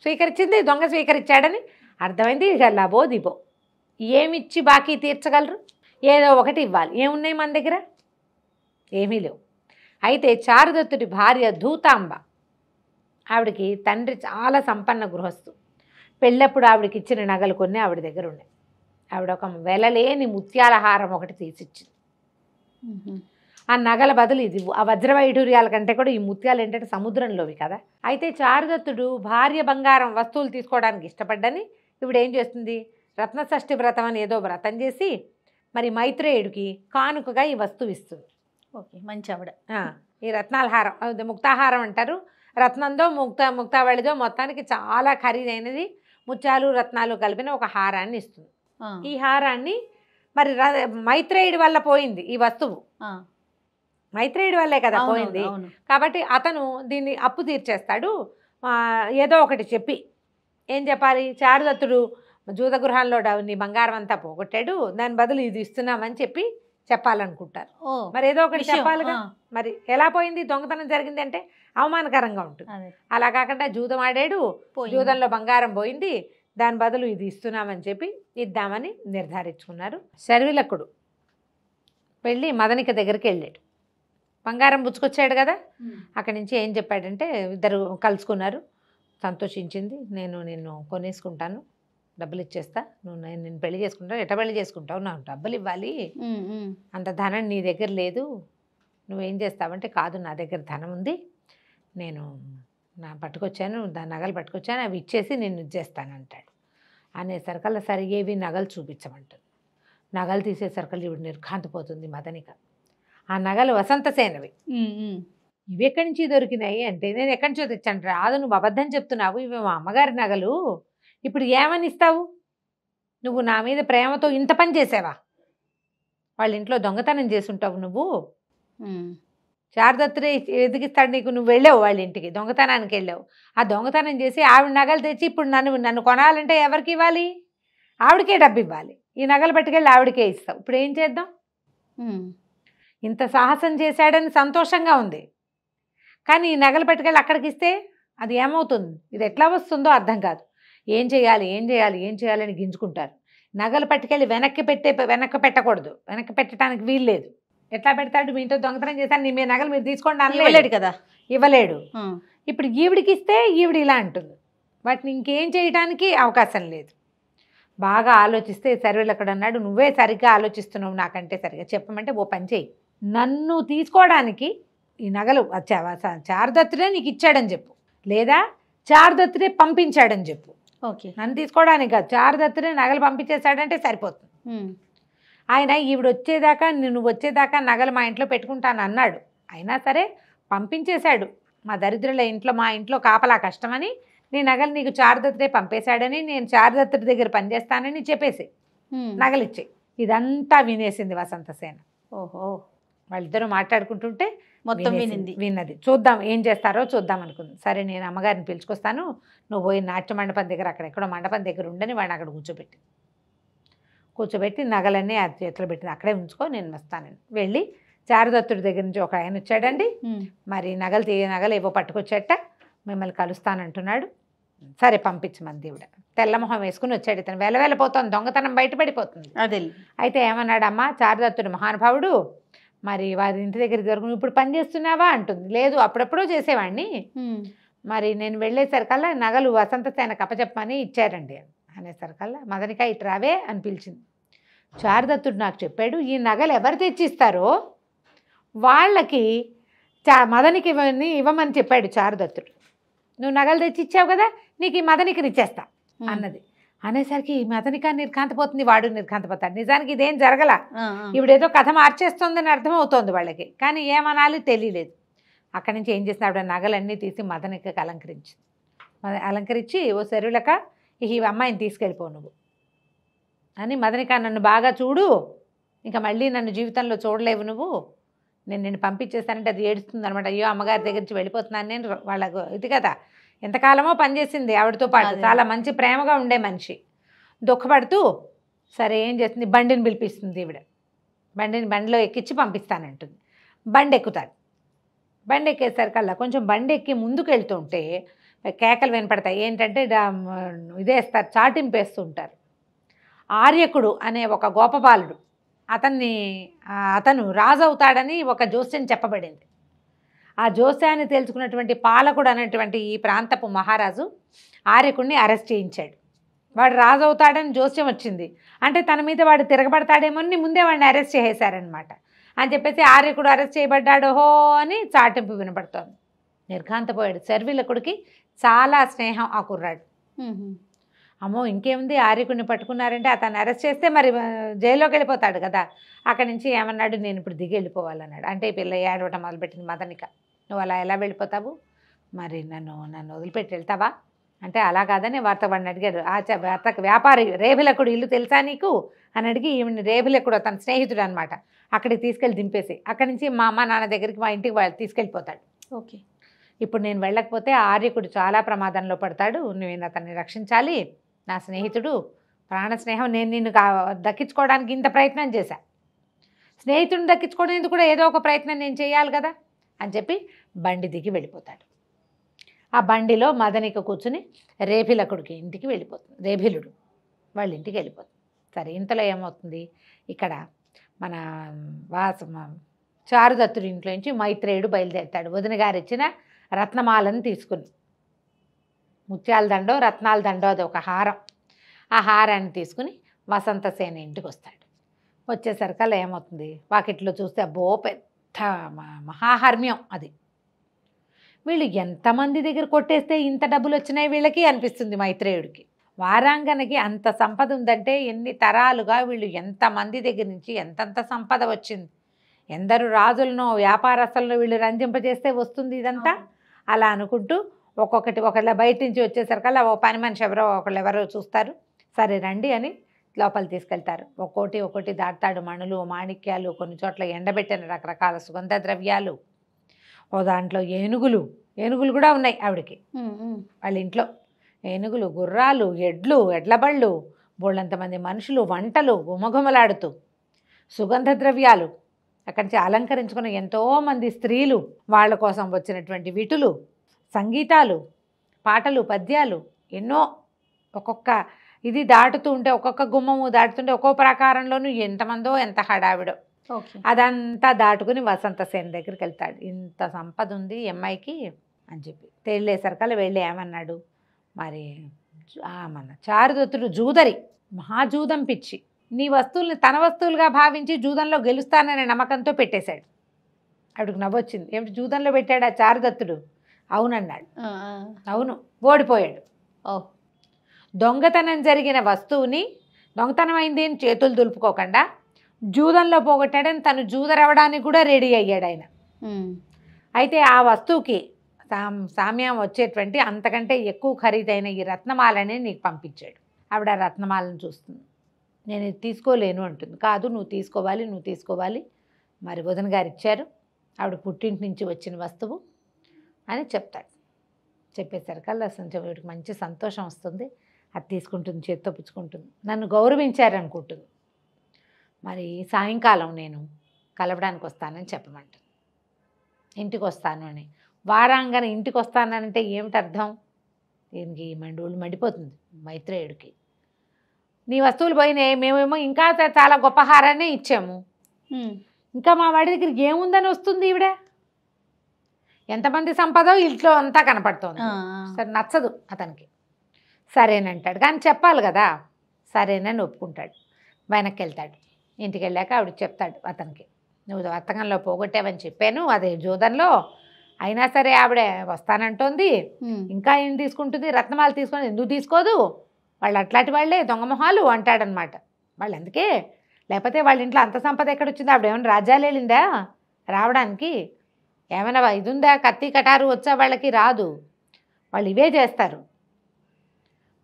స్వీకరించింది దొంగ స్వీకరించాడని అర్థమైంది. ఇక లబో దిబో ఏమిచ్చి బాకీ తీర్చగలరు? ఏదో ఒకటి ఇవ్వాలి. ఏమున్నాయి మన దగ్గర? ఏమీ లేవు. అయితే చారుదత్తుడి భార్య ధూతాంబ, ఆవిడకి తండ్రి చాలా సంపన్న గృహస్థు. పెళ్ళప్పుడు ఆవిడకి ఇచ్చిన నగలు కొన్ని ఆవిడ దగ్గర ఉన్నాయి. ఆవిడ ఒక వెలలేని ముత్యాల హారం ఒకటి తీసిచ్చింది. ఆ నగల బదులు ఇది, ఆ వజ్రవైఢూర్యాల కంటే కూడా ఈ ముత్యాలు ఏంటంటే సముద్రంలోవి కదా. అయితే చారుదత్తుడు భార్య బంగారం వస్తువులు తీసుకోవడానికి ఇష్టపడ్డని ఇప్పుడు ఏం చేస్తుంది, రత్నషష్ఠి వ్రతం అని ఏదో వ్రతం చేసి మరి మైత్రేయుడికి కానుకగా ఈ వస్తువు ఇస్తుంది. ఓకే, మంచి ఆవిడ. ఈ రత్నాల హారం, ముక్తాహారం అంటారు. రత్నందో ముక్తావళిదో మొత్తానికి చాలా ఖరీదైనది, ముత్యాలు రత్నాలు కలిపిన ఒక హారాన్ని ఇస్తుంది. ఈ హారాన్ని మరి మైత్రేయుడి వల్ల పోయింది ఈ వస్తువు, మైత్రేయుడి వల్లే కదా పోయింది. కాబట్టి అతను దీన్ని అప్పు తీర్చేస్తాడు. ఏదో ఒకటి చెప్పి, ఏం చెప్పాలి, చారుదత్తుడు జూదగృహాల్లో నీ బంగారం అంతా పోగొట్టాడు, దాని బదులు ఇది ఇస్తున్నామని చెప్పాలనుకుంటారు. మరి ఏదో ఒకటి చెప్పాలిగా. మరి ఎలా పోయింది, దొంగతనం జరిగింది అంటే అవమానకరంగా ఉంటుంది. అలా కాకుండా జూదం ఆడాడు, జూదంలో బంగారం పోయింది, దాని బదులు ఇది ఇస్తున్నామని చెప్పి ఇద్దామని నిర్ధారించుకున్నారు. శర్విలకుడు వెళ్ళి మదనిక దగ్గరికి వెళ్ళాడు. బంగారం పుచ్చుకొచ్చాడు కదా, అక్కడి నుంచి ఏం చెప్పాడంటే ఇద్దరు కలుసుకున్నారు. సంతోషించింది. నేను నిన్ను కొనేసుకుంటాను, డబ్బులు ఇచ్చేస్తా, నేను పెళ్లి చేసుకుంటాను. ఎట్లా పెళ్లి చేసుకుంటావు, నాకు డబ్బులు ఇవ్వాలి, అంత ధనం నీ దగ్గర లేదు, నువ్వేం చేస్తావంటే, కాదు నా దగ్గర ధనం ఉంది, నేను పట్టుకొచ్చాను, దాని నగలు పట్టుకొచ్చాను, అవి ఇచ్చేసి నేను ఇచ్చేస్తానంటాడు. అనేసరికల్లా సరిగేవి నగలు చూపించమంటుంది. నగలు తీసేసరికల్లా ఇవి నిర్ఘాంతపోతుంది మదనిక. ఆ నగలు వసంతసేనవి. ఇవి ఎక్కడి నుంచి దొరికినాయి అంటే, నేను ఎక్కడి నుంచో తెచ్చాను. రాదు, నువ్వు అబద్ధం చెప్తున్నావు, ఇవి మా అమ్మగారి నగలు, ఇప్పుడు ఏమని ఇస్తావు, నువ్వు నా మీద ప్రేమతో ఇంత పని చేసావా, వాళ్ళ ఇంట్లో దొంగతనం చేసుంటావు నువ్వు. శారదత్తుడే ఎదిగిస్తాడు నీకు, నువ్వు వెళ్ళావు వాళ్ళ ఇంటికి, దొంగతనానికి వెళ్ళావు. ఆ దొంగతనం చేసి ఆవిడ నగలు తెచ్చి ఇప్పుడు నన్ను కొనాలంటే ఎవరికి ఇవ్వాలి? ఆవిడకే డబ్బు ఇవ్వాలి. ఈ నగలు పట్టుకెళ్ళి ఆవిడకే ఇస్తావు. ఇప్పుడు ఏం చేద్దాం? ఇంత సాహసం చేశాడని సంతోషంగా ఉంది, కానీ ఈ నగలు పట్టుకెళ్ళి అక్కడికి ఇస్తే అది ఏమవుతుంది? ఇది ఎట్లా వస్తుందో అర్థం కాదు. ఏం చేయాలి అని గింజుకుంటారు. నగలు పట్టుకెళ్ళి వెనక్కి పెట్టకూడదు, వెనక్కి పెట్టడానికి వీలు లేదు. ఎట్లా పెడతాడు? మీ ఇంట్లో దొంగతనం చేశాను, మీ నగలు మీరు తీసుకోండి అనలేడు కదా, ఇవ్వలేడు. ఇప్పుడు ఈవిడికి ఇస్తే ఈవిడ ఇలా అంటుంది, వాటిని ఇంకేం చేయడానికి అవకాశం లేదు. బాగా ఆలోచిస్తే సర్వేలు అక్కడ అన్నాడు, నువ్వే సరిగ్గా ఆలోచిస్తున్నావు, నాకంటే సరిగ్గా చెప్పమంటే ఓ పని చేయి, నన్ను తీసుకోవడానికి ఈ నగలు శారదత్తుడే నీకు ఇచ్చాడని చెప్పు, లేదా శారదత్తుడే పంపించాడని చెప్పు. ఓకే, నన్ను తీసుకోవడానికి కాదు, శారదత్తుడే నగలు పంపించేశాడంటే సరిపోతుంది. ఆయన ఈవిడ వచ్చేదాకా, నువ్వు వచ్చేదాకా నగలు మా ఇంట్లో పెట్టుకుంటాను అన్నాడు. అయినా సరే పంపించేశాడు. మా దరిద్రుల ఇంట్లో, మా ఇంట్లో కాపలా కష్టమని నీ నగలు నీకు శారదత్తుడే పంపేశాడని, నేను శారదత్తుడి దగ్గర పనిచేస్తానని చెప్పేసి నగలిచ్చాయి. ఇదంతా వినేసింది వసంతసేన. ఓహో, వాళ్ళిద్దరూ మాట్లాడుకుంటుంటే మొత్తం విన్నది. చూద్దాం ఏం చేస్తారో చూద్దాం అనుకుంది. సరే నేను అమ్మగారిని పిలుచుకొస్తాను, నువ్వు పోయి నాట్య మండపం దగ్గర అక్కడెక్కడో మండపం దగ్గర ఉండని వాడిని అక్కడ కూర్చోబెట్టి నగలన్నీ ఆ చేతిలో పెట్టింది, అక్కడే ఉంచుకో, నేను వస్తానని. వెళ్ళి శారదత్తుడి దగ్గర నుంచి ఒక ఆయన వచ్చాడండి, మరి నగలు ఏవో పట్టుకొచ్చేట, మిమ్మల్ని కలుస్తానంటున్నాడు. సరే పంపించమంది దేవుడ. తెల్లమొహం వేసుకుని వచ్చాడు. ఇతను వెళ్ళపోతుంది, దొంగతనం బయటపడిపోతుంది. అదే అయితే ఏమన్నాడు, అమ్మ శారదత్తుడు మహానుభావుడు, మరి వారి ఇంటి దగ్గర దొరుకుని ఇప్పుడు పని చేస్తున్నావా అంటుంది. లేదు, అప్పుడప్పుడో చేసేవాడిని, మరి నేను వెళ్ళేసరికల్లా నగలు వసంతసేనకు అప్పచెప్పమని ఇచ్చారండి అనేసరికల్లా మదనిక ఇటు రావే అని పిలిచింది. శారదత్తుడు నాకు చెప్పాడు, ఈ నగలు ఎవరు తెచ్చిస్తారో వాళ్ళకి మదనికి ఇవ్వమని చెప్పాడు శారదత్తుడు. నువ్వు నగలు తెచ్చి ఇచ్చావు కదా, నీకు ఈ మదనికని ఇచ్చేస్తా అన్నది. అనేసరికి ఈ మదనిక నిర్ఘాంతపోతుంది, వాడు నిర్ఘాంతపోతాడు. నిజానికి ఇదేం జరగల, ఇవిడేదో కథ మార్చేస్తుందని అర్థమవుతోంది వాళ్ళకి, కానీ ఏమనాలి తెలియలేదు. అక్కడి నుంచి ఏం చేసినాడు, నగలన్నీ తీసి మదనికకి అలంకరించి ఓ సరులక ఈ అమ్మాయిని తీసుకెళ్ళిపో నువ్వు అని, మదనిక నన్ను బాగా చూడు, ఇంకా మళ్ళీ నన్ను జీవితంలో చూడలేవు నువ్వు, నేను పంపించేస్తానంటే అది ఏడుస్తుంది అనమాట. అయ్యో అమ్మగారి దగ్గర నుంచి వెళ్ళిపోతున్నాను నేను. వాళ్ళకు ఇది కదా, ఎంతకాలమో పనిచేసింది ఆవిడతో పాటు, చాలా మంచి ప్రేమగా ఉండే మనిషి. దుఃఖపడుతూ సరే ఏం చేస్తుంది, బండిని పిలిపిస్తుంది ఈవిడ. బండిలో ఎక్కించి పంపిస్తానంటుంది. బండి ఎక్కుతాడు. బండి ఎక్కేసరికల్లా కొంచెం బండి ఎక్కి ముందుకు వెళ్తుంటే కేకలు వినపడతాయి. ఏంటంటే ఇదేస్తారు, చాటింపేస్తూ ఉంటారు. ఆర్యకుడు అనే ఒక గోపబాలుడు, అతను రాజు అవుతాడని ఒక జోస్యం చెప్పబడింది. ఆ జోస్యాన్ని తెలుసుకున్నటువంటి పాలకుడు అనేటువంటి ఈ ప్రాంతపు మహారాజు ఆర్యకుడిని అరెస్ట్ చేయించాడు. వాడు రాజు అవుతాడని జోస్యం వచ్చింది అంటే తన మీద వాడు తిరగబడతాడేమో అని ముందే వాడిని అరెస్ట్ చేసేశారనమాట. అని చెప్పేసి ఆర్యకుడు అరెస్ట్ చేయబడ్డాడు హో అని చాటింపు వినపడుతోంది. నిర్ఘాంతపోయాడు. శర్విలకుడికి చాలా స్నేహం ఆ కుర్రాడు. అమ్మో ఇంకేముంది, ఆర్యకుడిని పట్టుకున్నారంటే అతన్ని అరెస్ట్ చేస్తే మరి జైల్లోకి వెళ్ళిపోతాడు కదా. అక్కడి నుంచి ఏమన్నాడు, నేను ఇప్పుడు దిగి వెళ్ళిపోవాలన్నాడు. అంటే పిల్ల ఏడవటం మొదలుపెట్టింది మదనిక. నువ్వు అలా ఎలా వెళ్ళిపోతావు, మరి నన్ను వదిలిపెట్టి వెళ్తావా అంటే అలా కాదని వాడిని అడిగాడు. వార్తకు వ్యాపారి రేభిలకుడు ఇల్లు తెలుసా నీకు అని అడిగి, ఈవిని రేభిలకుడు తన స్నేహితుడు అనమాట, అక్కడికి తీసుకెళ్ళి దింపేసి అక్కడి నుంచి మా అమ్మ నాన్న దగ్గరికి మా ఇంటికి తీసుకెళ్ళిపోతాడు. ఓకే, ఇప్పుడు నేను వెళ్ళకపోతే ఆర్యకుడు చాలా ప్రమాదంలో పడతాడు, నేను అతన్ని రక్షించాలి, నా స్నేహితుడు ప్రాణ స్నేహం, నేను నిన్ను దక్కించుకోవడానికి ఇంత ప్రయత్నం చేశా, స్నేహితుడిని దక్కించుకోవడానికి కూడా ఏదో ఒక ప్రయత్నం నేను చేయాలి కదా అని చెప్పి బండి దిగి వెళ్ళిపోతాడు. ఆ బండిలో మదనిక కూర్చుని రేభిలకుడికి ఇంటికి వెళ్ళిపోతుంది. రేభిలుడు వాళ్ళ ఇంటికి వెళ్ళిపోతుంది. సరే ఇంతలో ఏమవుతుంది, ఇక్కడ మన చారుదత్తుడి ఇంట్లో నుంచి మైత్రేయుడు బయలుదేరుతాడు. వదిన గారు ఇచ్చిన రత్నమాలను తీసుకుని, ముత్యాల దండో రత్నాల దండో అది ఒక హారం, ఆ హారాన్ని తీసుకుని వసంతసేన ఇంటికి వస్తాడు. వచ్చేసరికల్లా ఏమవుతుంది, వాకిట్లో చూస్తే అబ్బో పెద్ద మహాహర్మ్యం అది. వీళ్ళు ఎంతమంది దగ్గర కొట్టేస్తే ఇంత డబ్బులు వచ్చినాయి వీళ్ళకి అనిపిస్తుంది మైత్రేయుడికి. వారాంగనకి అంత సంపద ఉందంటే ఎన్ని తరాలుగా వీళ్ళు ఎంతమంది దగ్గర నుంచి ఎంతంత సంపద వచ్చింది, ఎందరు రాజులను వ్యాపారస్తులను వీళ్ళు రంజింపజేస్తే వస్తుంది ఇదంతా. అలా అనుకుంటూ ఒకళ్ళ బయట నుంచి వచ్చేసరికల్లా ఓ పని మనిషి ఎవరో చూస్తారు, సరే రండి అని లోపల తీసుకెళ్తారు. ఒక్కోటి దాటాడు, మణులు మాణిక్యాలు, కొన్ని చోట్ల ఎండబెట్టిన రకరకాల సుగంధ ద్రవ్యాలు, ఓ దాంట్లో ఏనుగులు కూడా ఉన్నాయి ఆవిడకి. వాళ్ళ ఇంట్లో ఏనుగులు, గుర్రాలు, ఎడ్లబళ్ళు, బోళ్ళంతమంది మనుషులు, వంటలు గుమగుమలాడుతూ, సుగంధ ద్రవ్యాలు, అక్కడి నుంచి అలంకరించుకున్న ఎంతోమంది స్త్రీలు, వాళ్ళ కోసం వచ్చినటువంటి విటులు, సంగీతాలు, పాటలు, పద్యాలు ఎన్నో. ఒక్కొక్క ఇది దాటుతూ ఉంటే, ఒక్కొక్క గుమ్మము దాటుతుంటే ఒక్కో ప్రాకారంలోనూ ఎంతమందో ఎంత హడావిడో. అదంతా దాటుకుని వసంతసేన దగ్గరికి వెళ్తాడు. ఇంత సంపద ఉంది ఈ అమ్మాయికి అని చెప్పి తేళ్ళేసరికల్లా వెళ్ళి ఏమన్నాడు, మరి మన చారుదత్తుడు జూదరి, మహాజూదం పిచ్చి, నీ వస్తువుల్ని తన వస్తువులుగా భావించి జూదంలో గెలుస్తాననే నమ్మకంతో పెట్టేశాడు. ఆవిడకు నవ్వొచ్చింది. ఏమిటి జూదంలో పెట్టాడు ఆ చారుదత్తుడు? అవునన్నాడు. అవును, ఓడిపోయాడు. దొంగతనం జరిగిన వస్తువుని, దొంగతనం అయింది అని చేతులు దులుపుకోకుండా జూదంలో పోగొట్టాడని తను జూదరవడానికి కూడా రెడీ అయ్యాడు ఆయన. అయితే ఆ వస్తువుకి సామ్యం వచ్చేటువంటి అంతకంటే ఎక్కువ ఖరీదైన ఈ రత్నమాలని నీకు పంపించాడు. ఆవిడ రత్నమాలను చూస్తుంది. నేను ఇది తీసుకోలేను అంటుంది. కాదు, నువ్వు తీసుకోవాలి, మరి వదిన గారు ఇచ్చారు, ఆవిడ పుట్టింటి నుంచి వచ్చిన వస్తువు అని చెప్తాడు. చెప్పేసరికల్లా అసలు వీడికి మంచి సంతోషం వస్తుంది. అది తీసుకుంటుంది, చేత్తో పుచ్చుకుంటుంది. నన్ను గౌరవించారనుకుంటుంది. మరి సాయంకాలం నేను కలవడానికి వస్తానని చెప్పమంటుంది. ఇంటికి వస్తాను అని. వారాంగన ఇంటికి వస్తానంటే ఏమిటి అర్థం? దీనికి ఒళ్ళు మండిపోతుంది మైత్రేయుడికి. నీ వస్తువులు పోయినాయి, మేమేమో ఇంకా చాలా గొప్ప హారాన్ని ఇచ్చాము, ఇంకా మా వాడి దగ్గర ఏముందని వస్తుంది ఈవిడ? ఎంతమంది సంపదో ఇంట్లో అంతా కనపడుతోంది. సరే, నచ్చదు అతనికి. సరేనంటాడు, కానీ చెప్పాలి కదా. సరేనని ఒప్పుకుంటాడు. వెనక్కి వెళ్తాడు. ఇంటికి వెళ్ళాక ఆవిడ చెప్తాడు అతనికి, నువ్వు వర్తకంలో పోగొట్టావని చెప్పాను, అదే జూదంలో. అయినా సరే ఆవిడ వస్తానంటోంది, ఇంకా ఏం తీసుకుంటుంది? రత్నమాల తీసుకొని ఎందుకు తీసుకోదు? వాళ్ళు అట్లాంటి వాళ్ళే దొంగమొహాలు అంటాడనమాట. వాళ్ళు అందుకే, లేకపోతే వాళ్ళ ఇంట్లో అంత సంపద ఎక్కడొచ్చింది? ఆవిడ ఏమైనా రాజ్యాలు వెళ్ళిందా రావడానికి? ఏమైనా ఇది ఉందా? కత్తి కటారు వచ్చా? వాళ్ళకి రాదు. వాళ్ళు ఇవే చేస్తారు.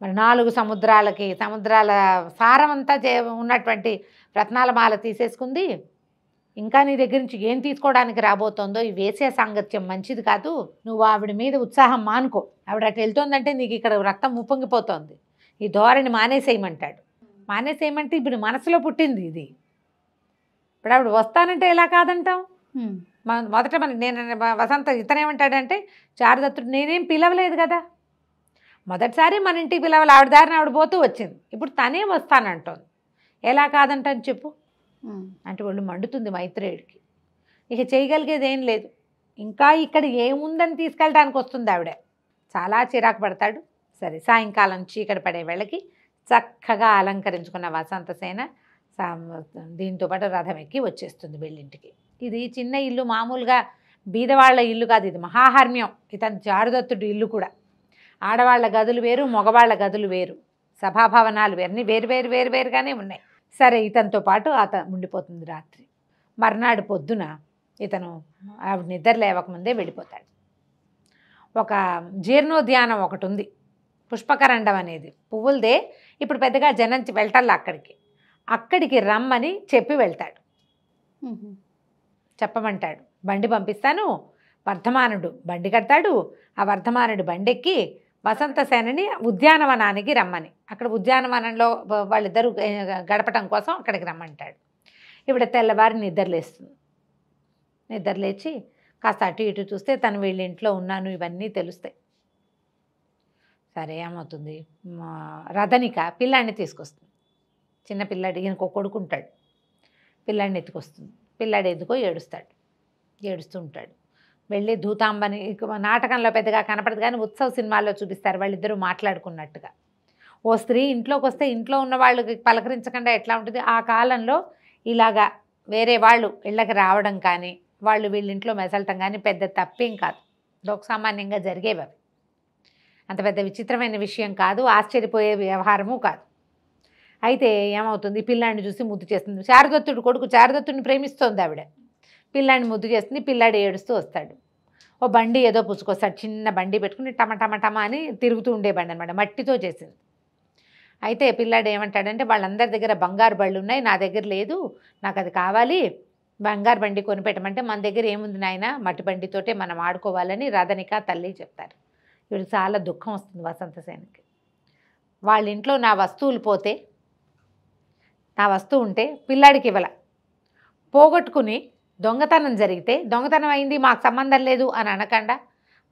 మరి 4 సముద్రాల సారమంతా ఉన్నటువంటి రత్నాల మాల తీసేసుకుంది. ఇంకా నీ దగ్గర నుంచి ఏం తీసుకోవడానికి రాబోతోందో? ఈ వేసే సాంగత్యం మంచిది కాదు. నువ్వు ఆవిడ మీద ఉత్సాహం మానుకో. ఆవిడ అటు వెళ్తోందంటే నీకు ఇక్కడ రక్తం ఉప్పొంగిపోతోంది. ఈ ధోరణి మానేసేయమంటాడు. మానేసేయమంటే ఇప్పుడు మనసులో పుట్టింది ఇది. ఇప్పుడు ఆవిడ వస్తానంటే ఎలా కాదంటాం? మొదట నేను వసంత ఇతనేమంటాడంటే, చారుదత్తుడు నేనేం పిలవలేదు కదా, మొదటిసారి మన ఇంటికి పిలవాలి, ఆవిడ దారిని ఆవిడ పోతూ వచ్చింది, ఇప్పుడు తనే వస్తానంటోంది, ఎలా కాదంటాను చెప్పు అంటే ఒళ్ళు మండుతుంది మైత్రేయుడికి. ఇక చేయగలిగేది ఏం లేదు. ఇంకా ఇక్కడ ఏముందని తీసుకెళ్ళడానికి వస్తుంది ఆవిడ. చాలా చిరాకు పడతాడు. సరే, సాయంకాలం చీకటి పడే వేళకి చక్కగా అలంకరించుకున్న వసంతసేన దీంతో పాటు రథం ఎక్కి వచ్చేస్తుంది వెళ్ళింటికి. ఇది చిన్న ఇల్లు, మామూలుగా బీదవాళ్ల ఇల్లు కాదు, ఇది మహాహర్మ్యం. ఇతను చారుదత్తుడి ఇల్లు కూడా. ఆడవాళ్ల గదులు వేరు, మగవాళ్ల గదులు వేరు, సభాభవనాలు అన్నీ వేరుగానే ఉన్నాయి. సరే, ఇతనితో పాటు ఉండిపోతుంది రాత్రి. మర్నాడు పొద్దున ఇతను ఆవిడ నిద్ర లేవకముందే వెళ్ళిపోతాడు. ఒక జీర్ణోద్యానం ఒకటి ఉంది, పుష్పకరండం అనేది, పువ్వులదే. ఇప్పుడు పెద్దగా జనం వెళ్ళటల్లా అక్కడికి రమ్మని చెప్పి వెళ్తాడు. చెప్పమంటాడు, బండి పంపిస్తాను, వర్ధమానుడు బండి కడతాడు, ఆ వర్ధమానుడు బండెక్కి వసంతసేనని ఉద్యానవనానికి రమ్మని, అక్కడ ఉద్యానవనంలో వాళ్ళిద్దరూ గడపటం కోసం అక్కడికి రమ్మంటాడు. ఇప్పుడు తెల్లవారి నిద్రలేస్తుంది. నిద్రలేచి కాస్త అటు ఇటు చూస్తే తను వీళ్ళ ఇంట్లో ఉన్నాను ఇవన్నీ తెలుస్తాయి. సరే, ఏమవుతుంది, రథనిక పిల్లాడిని తీసుకొస్తుంది. చిన్న పిల్లాడు, ఈయనకు కొడుకుంటాడు, పిల్లాడిని ఎత్తుకొస్తుంది. పిల్లాడు ఎందుకో ఏడుస్తూ ఉంటాడు. వెళ్ళి ధూతాంబని, నాటకంలో పెద్దగా కనపడదు కానీ ఉత్సవ సినిమాల్లో చూపిస్తారు వాళ్ళిద్దరూ మాట్లాడుకున్నట్టుగా. ఓ స్త్రీ ఇంట్లోకి వస్తే ఇంట్లో ఉన్న వాళ్ళకి పలకరించకుండా ఎట్లా ఉంటుంది? ఆ కాలంలో ఇలాగా వేరే వాళ్ళు ఇళ్ళకి రావడం కానీ, వాళ్ళు వీళ్ళింట్లో మెసలటం కానీ పెద్ద తప్పేం కాదు, లోకసామాన్యంగా జరిగేవి. అవి అంత పెద్ద విచిత్రమైన విషయం కాదు, ఆశ్చర్యపోయే వ్యవహారము కాదు. అయితే ఏమవుతుంది, పిల్లాడిని చూసి ముద్దు చేస్తుంది. చారుదత్తుడు కొడుకు, చారుదత్తుడిని ప్రేమిస్తోంది ఆవిడ. పిల్లాడిని ముద్దు చేస్తుంది. పిల్లాడు ఏడుస్తూ వస్తాడు. ఓ బండి ఏదో పుచ్చుకొస్తాడు, చిన్న బండి పెట్టుకుని టమ అని తిరుగుతూ ఉండే బండి అనమాట, మట్టితో చేసింది. అయితే పిల్లాడు ఏమంటాడంటే, వాళ్ళందరి దగ్గర బంగారు బళ్ళు ఉన్నాయి, నా దగ్గర లేదు, నాకు అది కావాలి, బంగారు బండి కొనిపెట్టమంటే మన దగ్గర ఏముంది నాయన, మట్టి బండితోటే మనం ఆడుకోవాలని రథనిక తల్లి చెప్తారు. వీడు చాలా దుఃఖం వస్తుంది వసంతసేనకి. వాళ్ళ ఇంట్లో నా వస్తువులు పోతే, నా వస్తువు ఉంటే పిల్లాడికి ఇవ్వాల, పోగొట్టుకుని దొంగతనం జరిగితే దొంగతనం అయింది మాకు సంబంధం లేదు అని అనకుండా